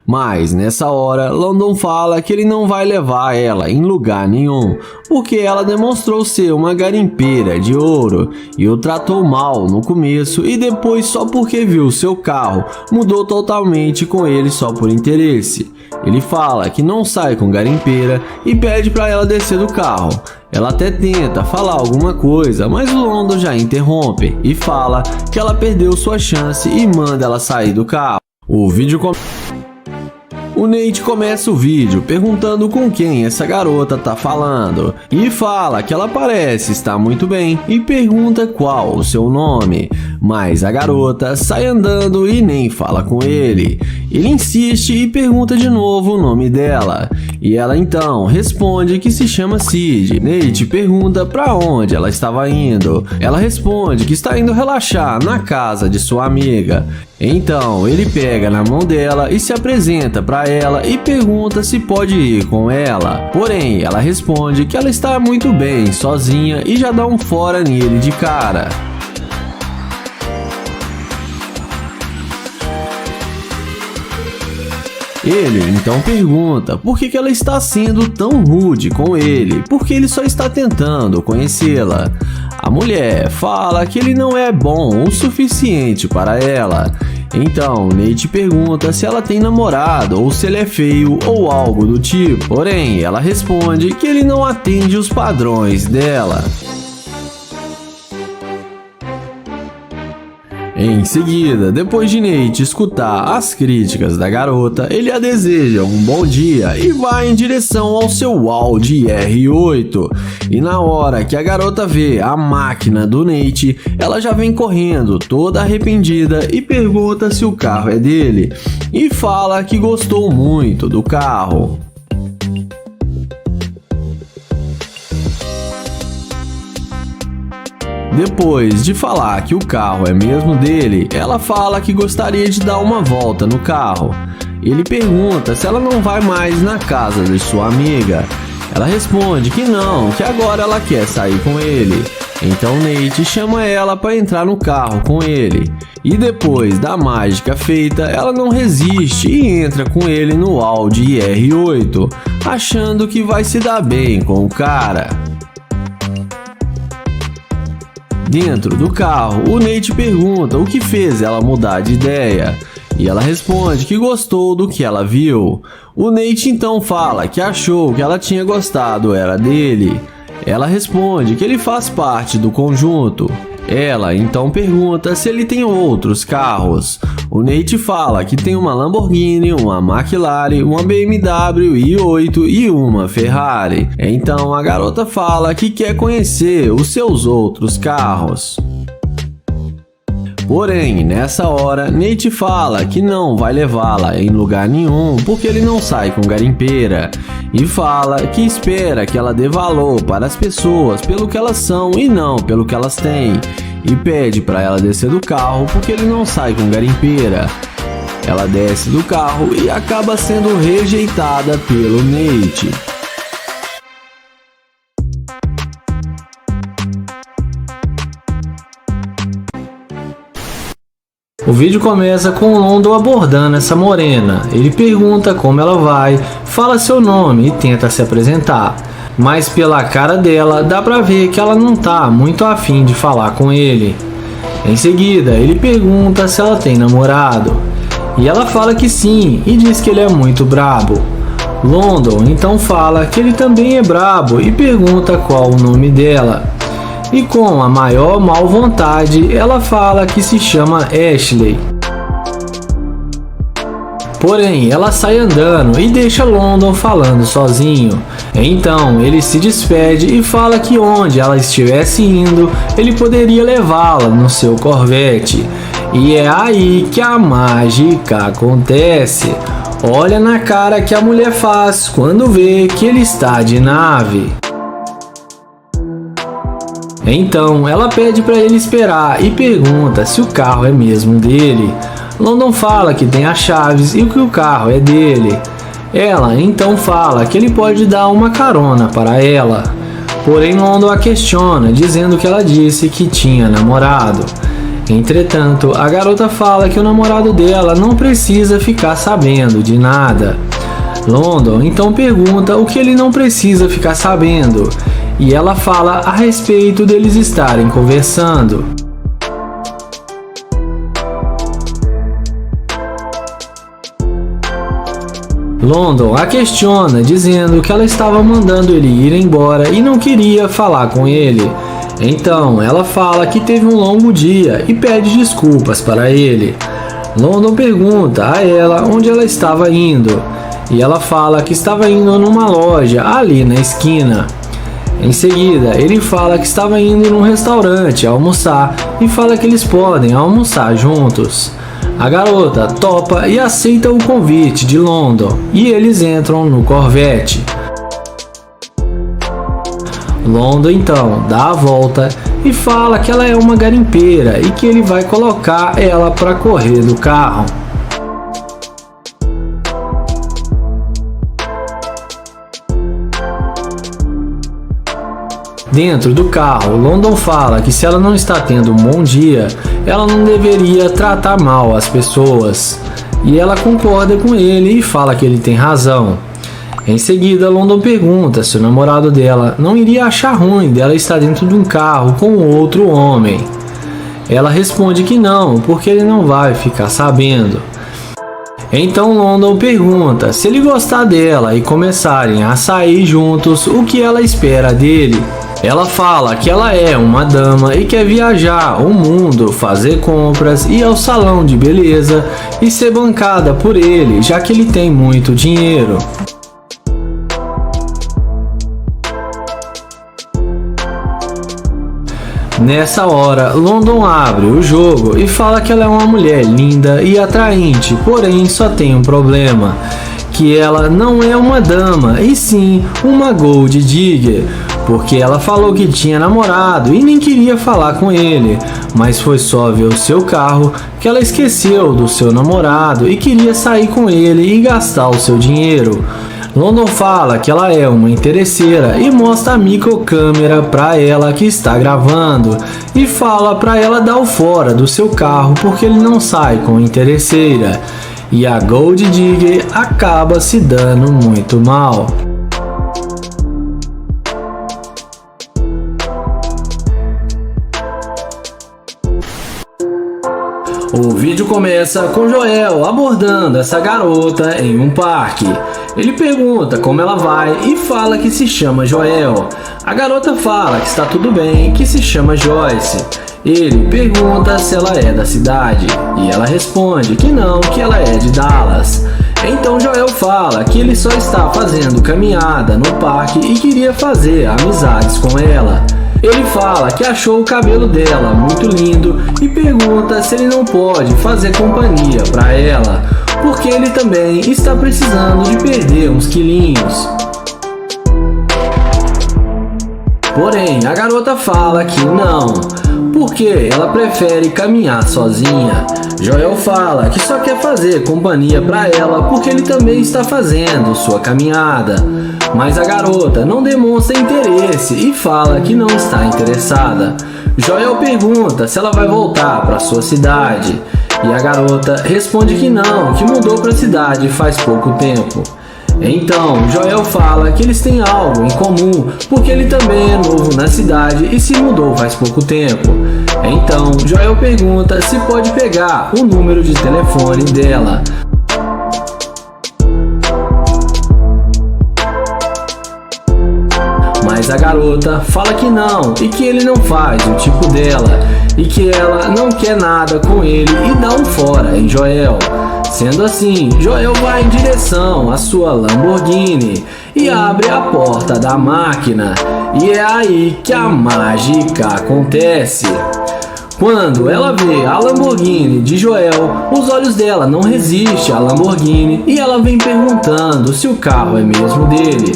Mas nessa hora, London fala que ele não vai levar ela em lugar nenhum, porque ela demonstrou ser uma garimpeira de ouro e o tratou mal no começo e depois só porque viu seu carro mudou totalmente com ele só por interesse. Ele fala que não sai com garimpeira e pede para ela descer do carro. Ela até tenta falar alguma coisa, mas o London já interrompe e fala que ela perdeu sua chance e manda ela sair do carro. O Nate começa o vídeo perguntando com quem essa garota tá falando e fala que ela parece estar muito bem e pergunta qual o seu nome, mas a garota sai andando e nem fala com ele. Ele insiste e pergunta de novo o nome dela e ela então responde que se chama Sid. Nate pergunta para onde ela estava indo. Ela responde que está indo relaxar na casa de sua amiga. Então ele pega na mão dela e se apresenta para ela e pergunta se pode ir com ela. Porém, ela responde que ela está muito bem sozinha e já dá um fora nele de cara. Ele então pergunta por que ela está sendo tão rude com ele, porque ele só está tentando conhecê-la. A mulher fala que ele não é bom o suficiente para ela. Então Nate pergunta se ela tem namorado ou se ele é feio ou algo do tipo. Porém, ela responde que ele não atende os padrões dela. Em seguida, depois de Nate escutar as críticas da garota, ele a deseja um bom dia e vai em direção ao seu Audi R8. E na hora que a garota vê a máquina do Nate, ela já vem correndo, toda arrependida, e pergunta se o carro é dele. E fala que gostou muito do carro. Depois de falar que o carro é mesmo dele, ela fala que gostaria de dar uma volta no carro. Ele pergunta se ela não vai mais na casa de sua amiga. Ela responde que não, que agora ela quer sair com ele. Então Nate chama ela para entrar no carro com ele. E depois da mágica feita, ela não resiste e entra com ele no Audi R8, achando que vai se dar bem com o cara. Dentro do carro, o Nate pergunta o que fez ela mudar de ideia. E ela responde que gostou do que ela viu. O Nate então fala que achou que ela tinha gostado era dele. Ela responde que ele faz parte do conjunto. Ela então pergunta se ele tem outros carros. O Nate fala que tem uma Lamborghini, uma McLaren, uma BMW i8 e uma Ferrari. Então a garota fala que quer conhecer os seus outros carros. Porém, nessa hora, Nate fala que não vai levá-la em lugar nenhum porque ele não sai com garimpeira e fala que espera que ela dê valor para as pessoas pelo que elas são e não pelo que elas têm, e pede para ela descer do carro porque ele não sai com garimpeira. Ela desce do carro e acaba sendo rejeitada pelo Nate. O vídeo começa com o London abordando essa morena. Ele pergunta como ela vai, fala seu nome e tenta se apresentar. Mas pela cara dela dá pra ver que ela não tá muito afim de falar com ele. Em seguida, ele pergunta se ela tem namorado. E ela fala que sim e diz que ele é muito brabo. London então fala que ele também é brabo e pergunta qual o nome dela. E com a maior mal vontade, ela fala que se chama Ashley. Porém, ela sai andando e deixa London falando sozinho. Então, ele se despede e fala que onde ela estivesse indo, ele poderia levá-la no seu Corvette. E é aí que a mágica acontece. Olha na cara que a mulher faz quando vê que ele está de nave. Então ela pede para ele esperar e pergunta se o carro é mesmo dele. London fala que tem as chaves e que o carro é dele. Ela então fala que ele pode dar uma carona para ela. Porém London a questiona, dizendo que ela disse que tinha namorado. Entretanto, a garota fala que o namorado dela não precisa ficar sabendo de nada. London então pergunta o que ele não precisa ficar sabendo. E ela fala a respeito deles estarem conversando. London a questiona, dizendo que ela estava mandando ele ir embora e não queria falar com ele. Então ela fala que teve um longo dia e pede desculpas para ele. London pergunta a ela onde ela estava indo. E ela fala que estava indo numa loja ali na esquina. Em seguida, ele fala que estava indo num restaurante almoçar e fala que eles podem almoçar juntos. A garota topa e aceita o convite de London e eles entram no Corvette. London então dá a volta e fala que ela é uma garimpeira e que ele vai colocar ela para correr do carro. Dentro do carro, London fala que se ela não está tendo um bom dia, ela não deveria tratar mal as pessoas. E ela concorda com ele e fala que ele tem razão. Em seguida, London pergunta se o namorado dela não iria achar ruim dela estar dentro de um carro com outro homem. Ela responde que não, porque ele não vai ficar sabendo. Então London pergunta se ele gostar dela e começarem a sair juntos, o que ela espera dele. Ela fala que ela é uma dama e quer viajar o mundo, fazer compras, ir ao salão de beleza e ser bancada por ele, já que ele tem muito dinheiro. Nessa hora, London abre o jogo e fala que ela é uma mulher linda e atraente, porém só tem um problema, que ela não é uma dama e sim uma gold digger, porque ela falou que tinha namorado e nem queria falar com ele, mas foi só ver o seu carro que ela esqueceu do seu namorado e queria sair com ele e gastar o seu dinheiro. London fala que ela é uma interesseira e mostra a microcâmera para ela que está gravando e fala para ela dar o fora do seu carro porque ele não sai com interesseira. E a Gold Digger acaba se dando muito mal. O vídeo começa com Joel abordando essa garota em um parque. Ele pergunta como ela vai e fala que se chama Joel. A garota fala que está tudo bem, que se chama Joyce. Ele pergunta se ela é da cidade e ela responde que não, que ela é de Dallas. Então Joel fala que ele só está fazendo caminhada no parque e queria fazer amizades com ela. Ele fala que achou o cabelo dela muito lindo e pergunta se ele não pode fazer companhia para ela, porque ele também está precisando de perder uns quilinhos. Porém, a garota fala que não, porque ela prefere caminhar sozinha. Joel fala que só quer fazer companhia para ela porque ele também está fazendo sua caminhada. Mas a garota não demonstra interesse e fala que não está interessada. Joel pergunta se ela vai voltar para sua cidade e a garota responde que não, que mudou para a cidade faz pouco tempo. Então Joel fala que eles têm algo em comum porque ele também é novo na cidade e se mudou faz pouco tempo. Então Joel pergunta se pode pegar o número de telefone dela. Mas a garota fala que não e que ele não faz o tipo dela e que ela não quer nada com ele e dá um fora em Joel. Sendo assim, Joel vai em direção à sua Lamborghini e abre a porta da máquina. E é aí que a mágica acontece. Quando ela vê a Lamborghini de Joel, os olhos dela não resistem à Lamborghini e ela vem perguntando se o carro é mesmo dele.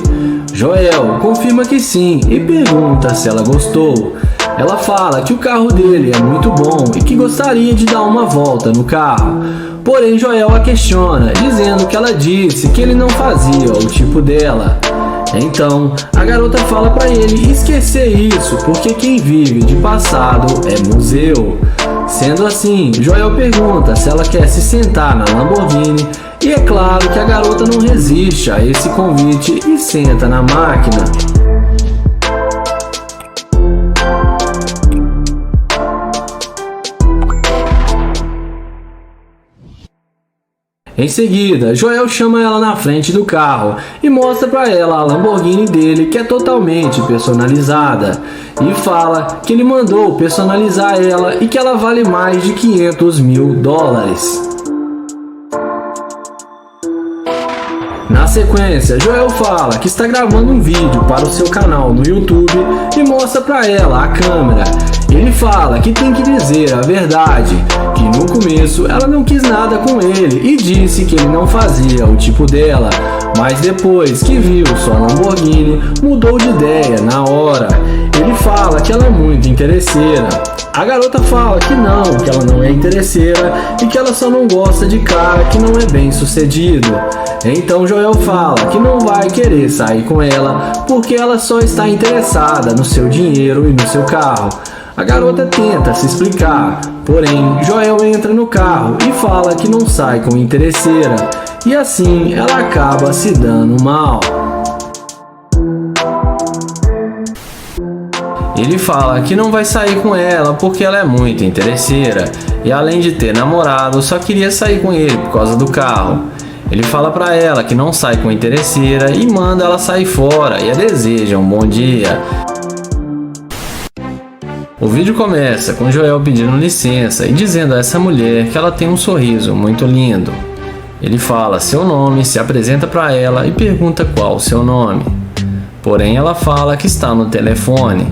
Joel confirma que sim e pergunta se ela gostou. Ela fala que o carro dele é muito bom e que gostaria de dar uma volta no carro. Porém, Joel a questiona, dizendo que ela disse que ele não fazia o tipo dela. Então, a garota fala para ele esquecer isso, porque quem vive de passado é museu. Sendo assim, Joel pergunta se ela quer se sentar na Lamborghini e é claro que a garota não resiste a esse convite e senta na máquina. Em seguida, Joel chama ela na frente do carro e mostra para ela a Lamborghini dele, que é totalmente personalizada, e fala que ele mandou personalizar ela e que ela vale mais de $500.000. Na sequência, Joel fala que está gravando um vídeo para o seu canal no YouTube e mostra para ela a câmera. Ele fala que tem que dizer a verdade, que no começo ela não quis nada com ele e disse que ele não fazia o tipo dela, mas depois que viu sua Lamborghini, mudou de ideia na hora. Ele fala que ela é muito interesseira. A garota fala que ela não é interesseira e que ela só não gosta de cara que não é bem sucedido. Então Joel fala que não vai querer sair com ela porque ela só está interessada no seu dinheiro e no seu carro. A garota tenta se explicar, porém Joel entra no carro e fala que não sai com interesseira e assim ela acaba se dando mal. Ele fala que não vai sair com ela porque ela é muito interesseira e além de ter namorado, só queria sair com ele por causa do carro. Ele fala pra ela que não sai com interesseira e manda ela sair fora e a deseja um bom dia. O vídeo começa com Joel pedindo licença e dizendo a essa mulher que ela tem um sorriso muito lindo. Ele fala seu nome, se apresenta pra ela e pergunta qual o seu nome. Porém ela fala que está no telefone.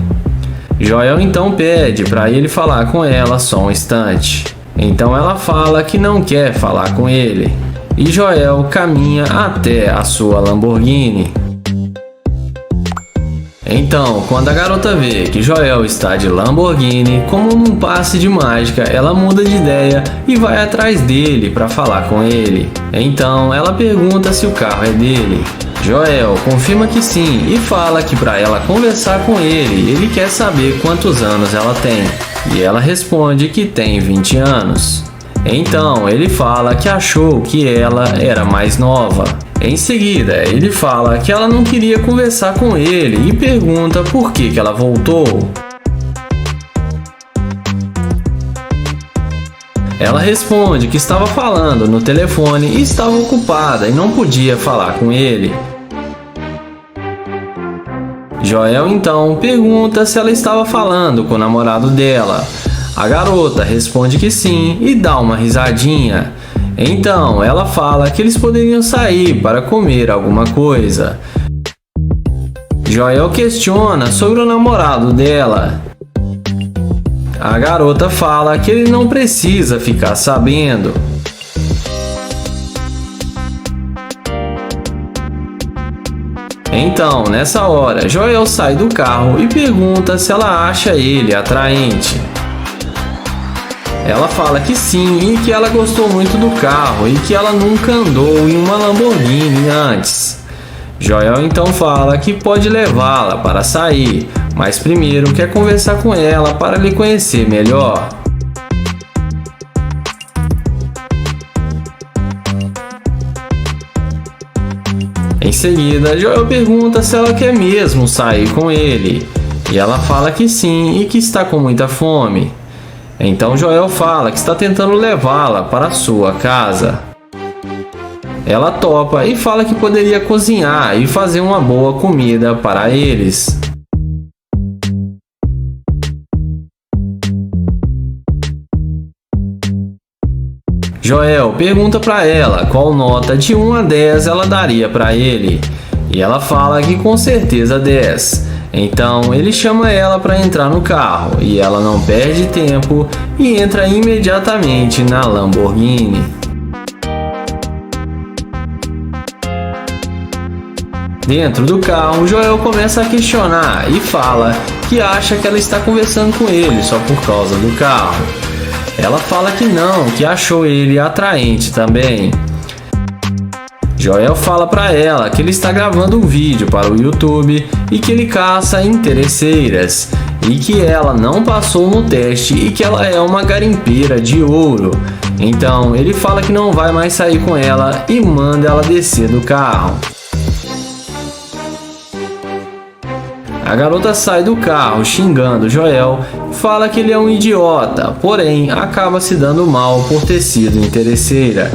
Joel então pede para ele falar com ela só um instante. Então ela fala que não quer falar com ele. E Joel caminha até a sua Lamborghini. Então, quando a garota vê que Joel está de Lamborghini, como num passe de mágica, ela muda de ideia e vai atrás dele para falar com ele. Então, ela pergunta se o carro é dele. Joel confirma que sim e fala que para ela conversar com ele quer saber quantos anos ela tem. E ela responde que tem 20 anos. Então ele fala que achou que ela era mais nova. Em seguida, ele fala que ela não queria conversar com ele e pergunta por que ela voltou. Ela responde que estava falando no telefone e estava ocupada e não podia falar com ele. Joel então pergunta se ela estava falando com o namorado dela. A garota responde que sim e dá uma risadinha. Então ela fala que eles poderiam sair para comer alguma coisa. Joel questiona sobre o namorado dela. A garota fala que ele não precisa ficar sabendo. Então, nessa hora, Joel sai do carro e pergunta se ela acha ele atraente. Ela fala que sim e que ela gostou muito do carro e que ela nunca andou em uma Lamborghini antes. Joel então fala que pode levá-la para sair, mas primeiro quer conversar com ela para lhe conhecer melhor. Em seguida, Joel pergunta se ela quer mesmo sair com ele, e ela fala que sim e que está com muita fome. Então Joel fala que está tentando levá-la para a sua casa. Ela topa e fala que poderia cozinhar e fazer uma boa comida para eles. Joel pergunta para ela qual nota de 1 a 10 ela daria para ele, e ela fala que com certeza 10. Então ele chama ela para entrar no carro e ela não perde tempo e entra imediatamente na Lamborghini. Dentro do carro, Joel começa a questionar e fala que acha que ela está conversando com ele só por causa do carro. Ela fala que não, que achou ele atraente também. Joel fala para ela que ele está gravando um vídeo para o YouTube e que ele caça interesseiras e que ela não passou no teste e que ela é uma garimpeira de ouro. Então ele fala que não vai mais sair com ela e manda ela descer do carro. A garota sai do carro xingando Joel, fala que ele é um idiota, porém acaba se dando mal por ter sido interesseira.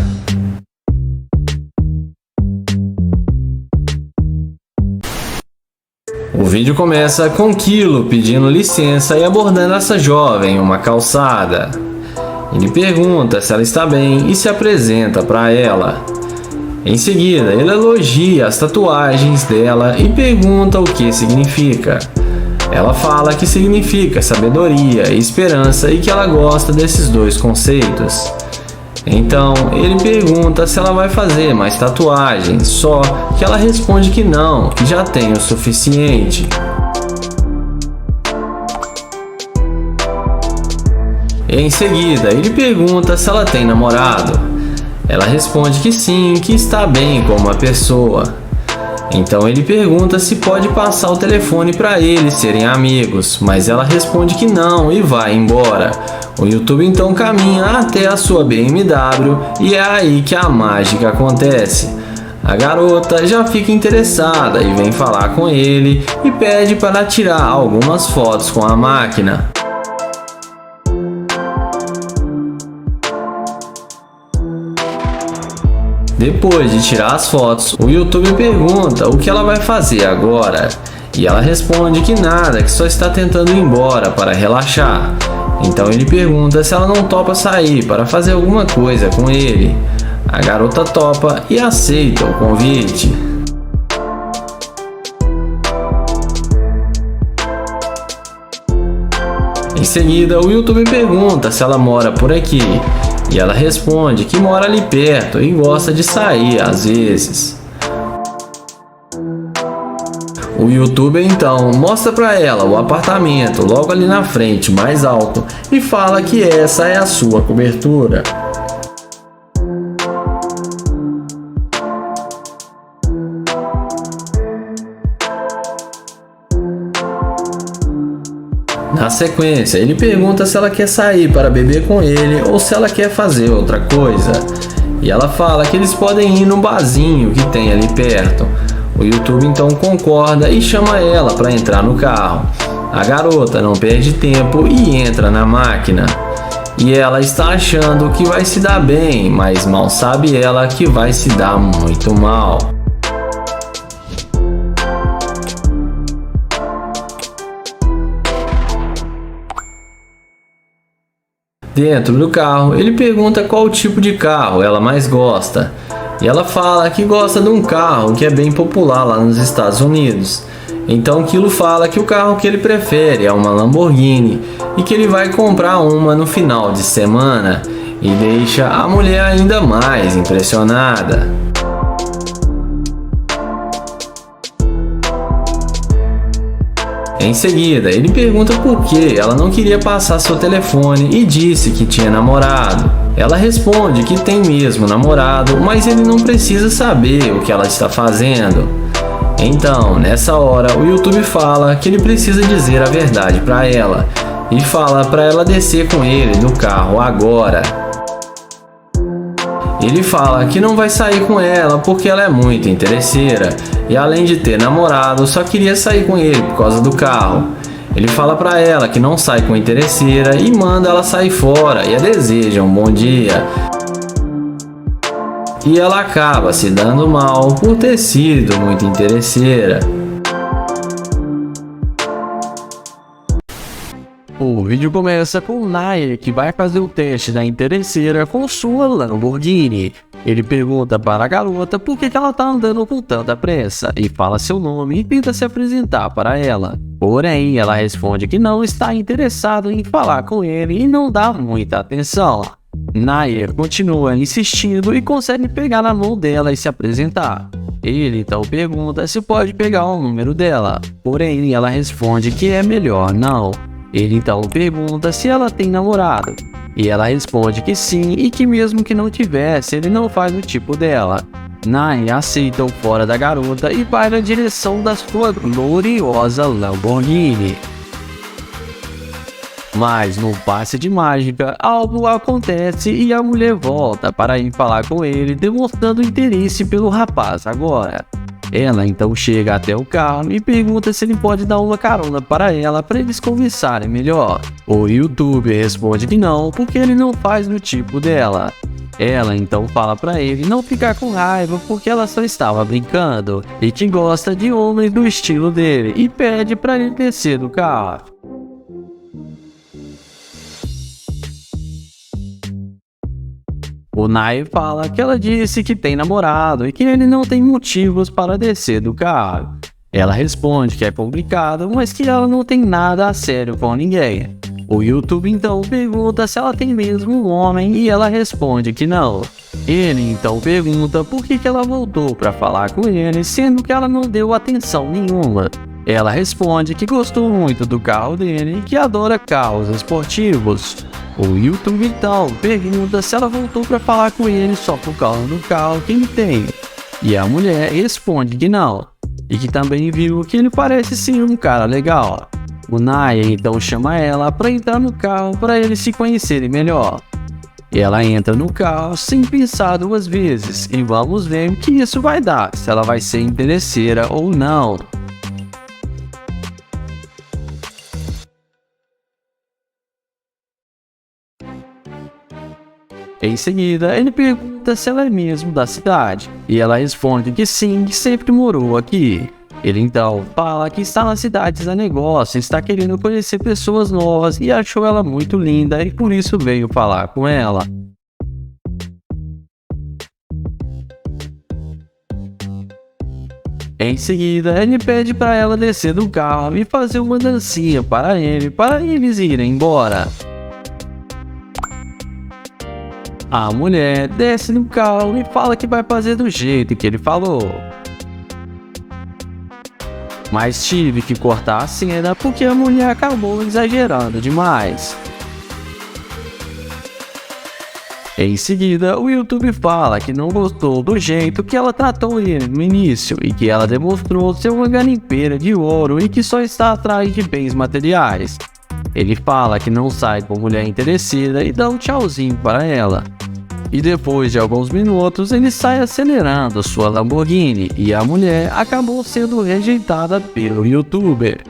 O vídeo começa com Kilo pedindo licença e abordando essa jovem em uma calçada. Ele pergunta se ela está bem e se apresenta para ela. Em seguida, ele elogia as tatuagens dela e pergunta o que significa. Ela fala que significa sabedoria e esperança e que ela gosta desses dois conceitos. Então, ele pergunta se ela vai fazer mais tatuagens, só que ela responde que não, que já tem o suficiente. Em seguida, ele pergunta se ela tem namorado. Ela responde que sim, que está bem com uma pessoa. Então ele pergunta se pode passar o telefone para eles serem amigos, mas ela responde que não e vai embora. O YouTube então caminha até a sua BMW e é aí que a mágica acontece. A garota já fica interessada e vem falar com ele e pede para tirar algumas fotos com a máquina. Depois de tirar as fotos, o YouTube pergunta o que ela vai fazer agora. E ela responde que nada, que só está tentando ir embora para relaxar. Então ele pergunta se ela não topa sair para fazer alguma coisa com ele. A garota topa e aceita o convite. Em seguida, o YouTube pergunta se ela mora por aqui. E ela responde que mora ali perto e gosta de sair às vezes. O YouTuber então mostra para ela o apartamento logo ali na frente, mais alto, e fala que essa é a sua cobertura. Na sequência, ele pergunta se ela quer sair para beber com ele ou se ela quer fazer outra coisa. E ela fala que eles podem ir no barzinho que tem ali perto. O YouTube então concorda e chama ela para entrar no carro. A garota não perde tempo e entra na máquina. E ela está achando que vai se dar bem, mas mal sabe ela que vai se dar muito mal. Dentro do carro, ele pergunta qual tipo de carro ela mais gosta. E ela fala que gosta de um carro que é bem popular lá nos Estados Unidos. Então Kilo fala que o carro que ele prefere é uma Lamborghini e que ele vai comprar uma no final de semana, e deixa a mulher ainda mais impressionada. Em seguida, ele pergunta por que ela não queria passar seu telefone e disse que tinha namorado. Ela responde que tem mesmo namorado, mas ele não precisa saber o que ela está fazendo. Então, nessa hora, o YouTube fala que ele precisa dizer a verdade para ela e fala para ela descer com ele no carro agora. Ele fala que não vai sair com ela porque ela é muito interesseira e, além de ter namorado, só queria sair com ele por causa do carro. Ele fala para ela que não sai com interesseira e manda ela sair fora e a deseja um bom dia. E ela acaba se dando mal por ter sido muito interesseira. O vídeo começa com o Nair, que vai fazer o teste da interesseira com sua Lamborghini. Ele pergunta para a garota por que ela está andando com tanta pressa e fala seu nome e tenta se apresentar para ela. Porém, ela responde que não está interessado em falar com ele e não dá muita atenção. Nair continua insistindo e consegue pegar na mão dela e se apresentar. Ele então pergunta se pode pegar o número dela, porém ela responde que é melhor não. Ele então pergunta se ela tem namorado, e ela responde que sim e que mesmo que não tivesse, ele não faz o tipo dela. Nair aceita o fora da garota e vai na direção da sua gloriosa Lamborghini. Mas no passe de mágica, algo acontece e a mulher volta para ir falar com ele, demonstrando interesse pelo rapaz agora. Ela então chega até o carro e pergunta se ele pode dar uma carona para eles conversarem melhor. O YouTuber responde que não, porque ele não faz no tipo dela. Ela então fala para ele não ficar com raiva porque ela só estava brincando e que gosta de homens do estilo dele e pede para ele descer do carro. O Nair fala que ela disse que tem namorado e que ele não tem motivos para descer do carro. Ela responde que é complicado, mas que ela não tem nada a sério com ninguém. O YouTube então pergunta se ela tem mesmo um homem e ela responde que não. Ele então pergunta por que ela voltou para falar com ele, sendo que ela não deu atenção nenhuma. Ela responde que gostou muito do carro dele e que adora carros esportivos. O YouTube então pergunta se ela voltou para falar com ele só por causa do carro que ele tem. E a mulher responde que não, e que também viu que ele parece ser um cara legal. O Nair então chama ela para entrar no carro para eles se conhecerem melhor. Ela entra no carro sem pensar duas vezes e vamos ver o que isso vai dar, se ela vai ser interesseira ou não. Em seguida, ele pergunta se ela é mesmo da cidade, e ela responde que sim, que sempre morou aqui. Ele então fala que está nas cidades a negócio, está querendo conhecer pessoas novas e achou ela muito linda e por isso veio falar com ela. Em seguida, ele pede para ela descer do carro e fazer uma dancinha para eles irem embora. A mulher desce do carro e fala que vai fazer do jeito que ele falou. Mas tive que cortar a cena porque a mulher acabou exagerando demais. Em seguida, o YouTube fala que não gostou do jeito que ela tratou ele no início e que ela demonstrou ser uma garimpeira de ouro e que só está atrás de bens materiais. Ele fala que não sai com mulher interesseira e dá um tchauzinho para ela. E depois de alguns minutos ele sai acelerando sua Lamborghini e a mulher acabou sendo rejeitada pelo YouTuber.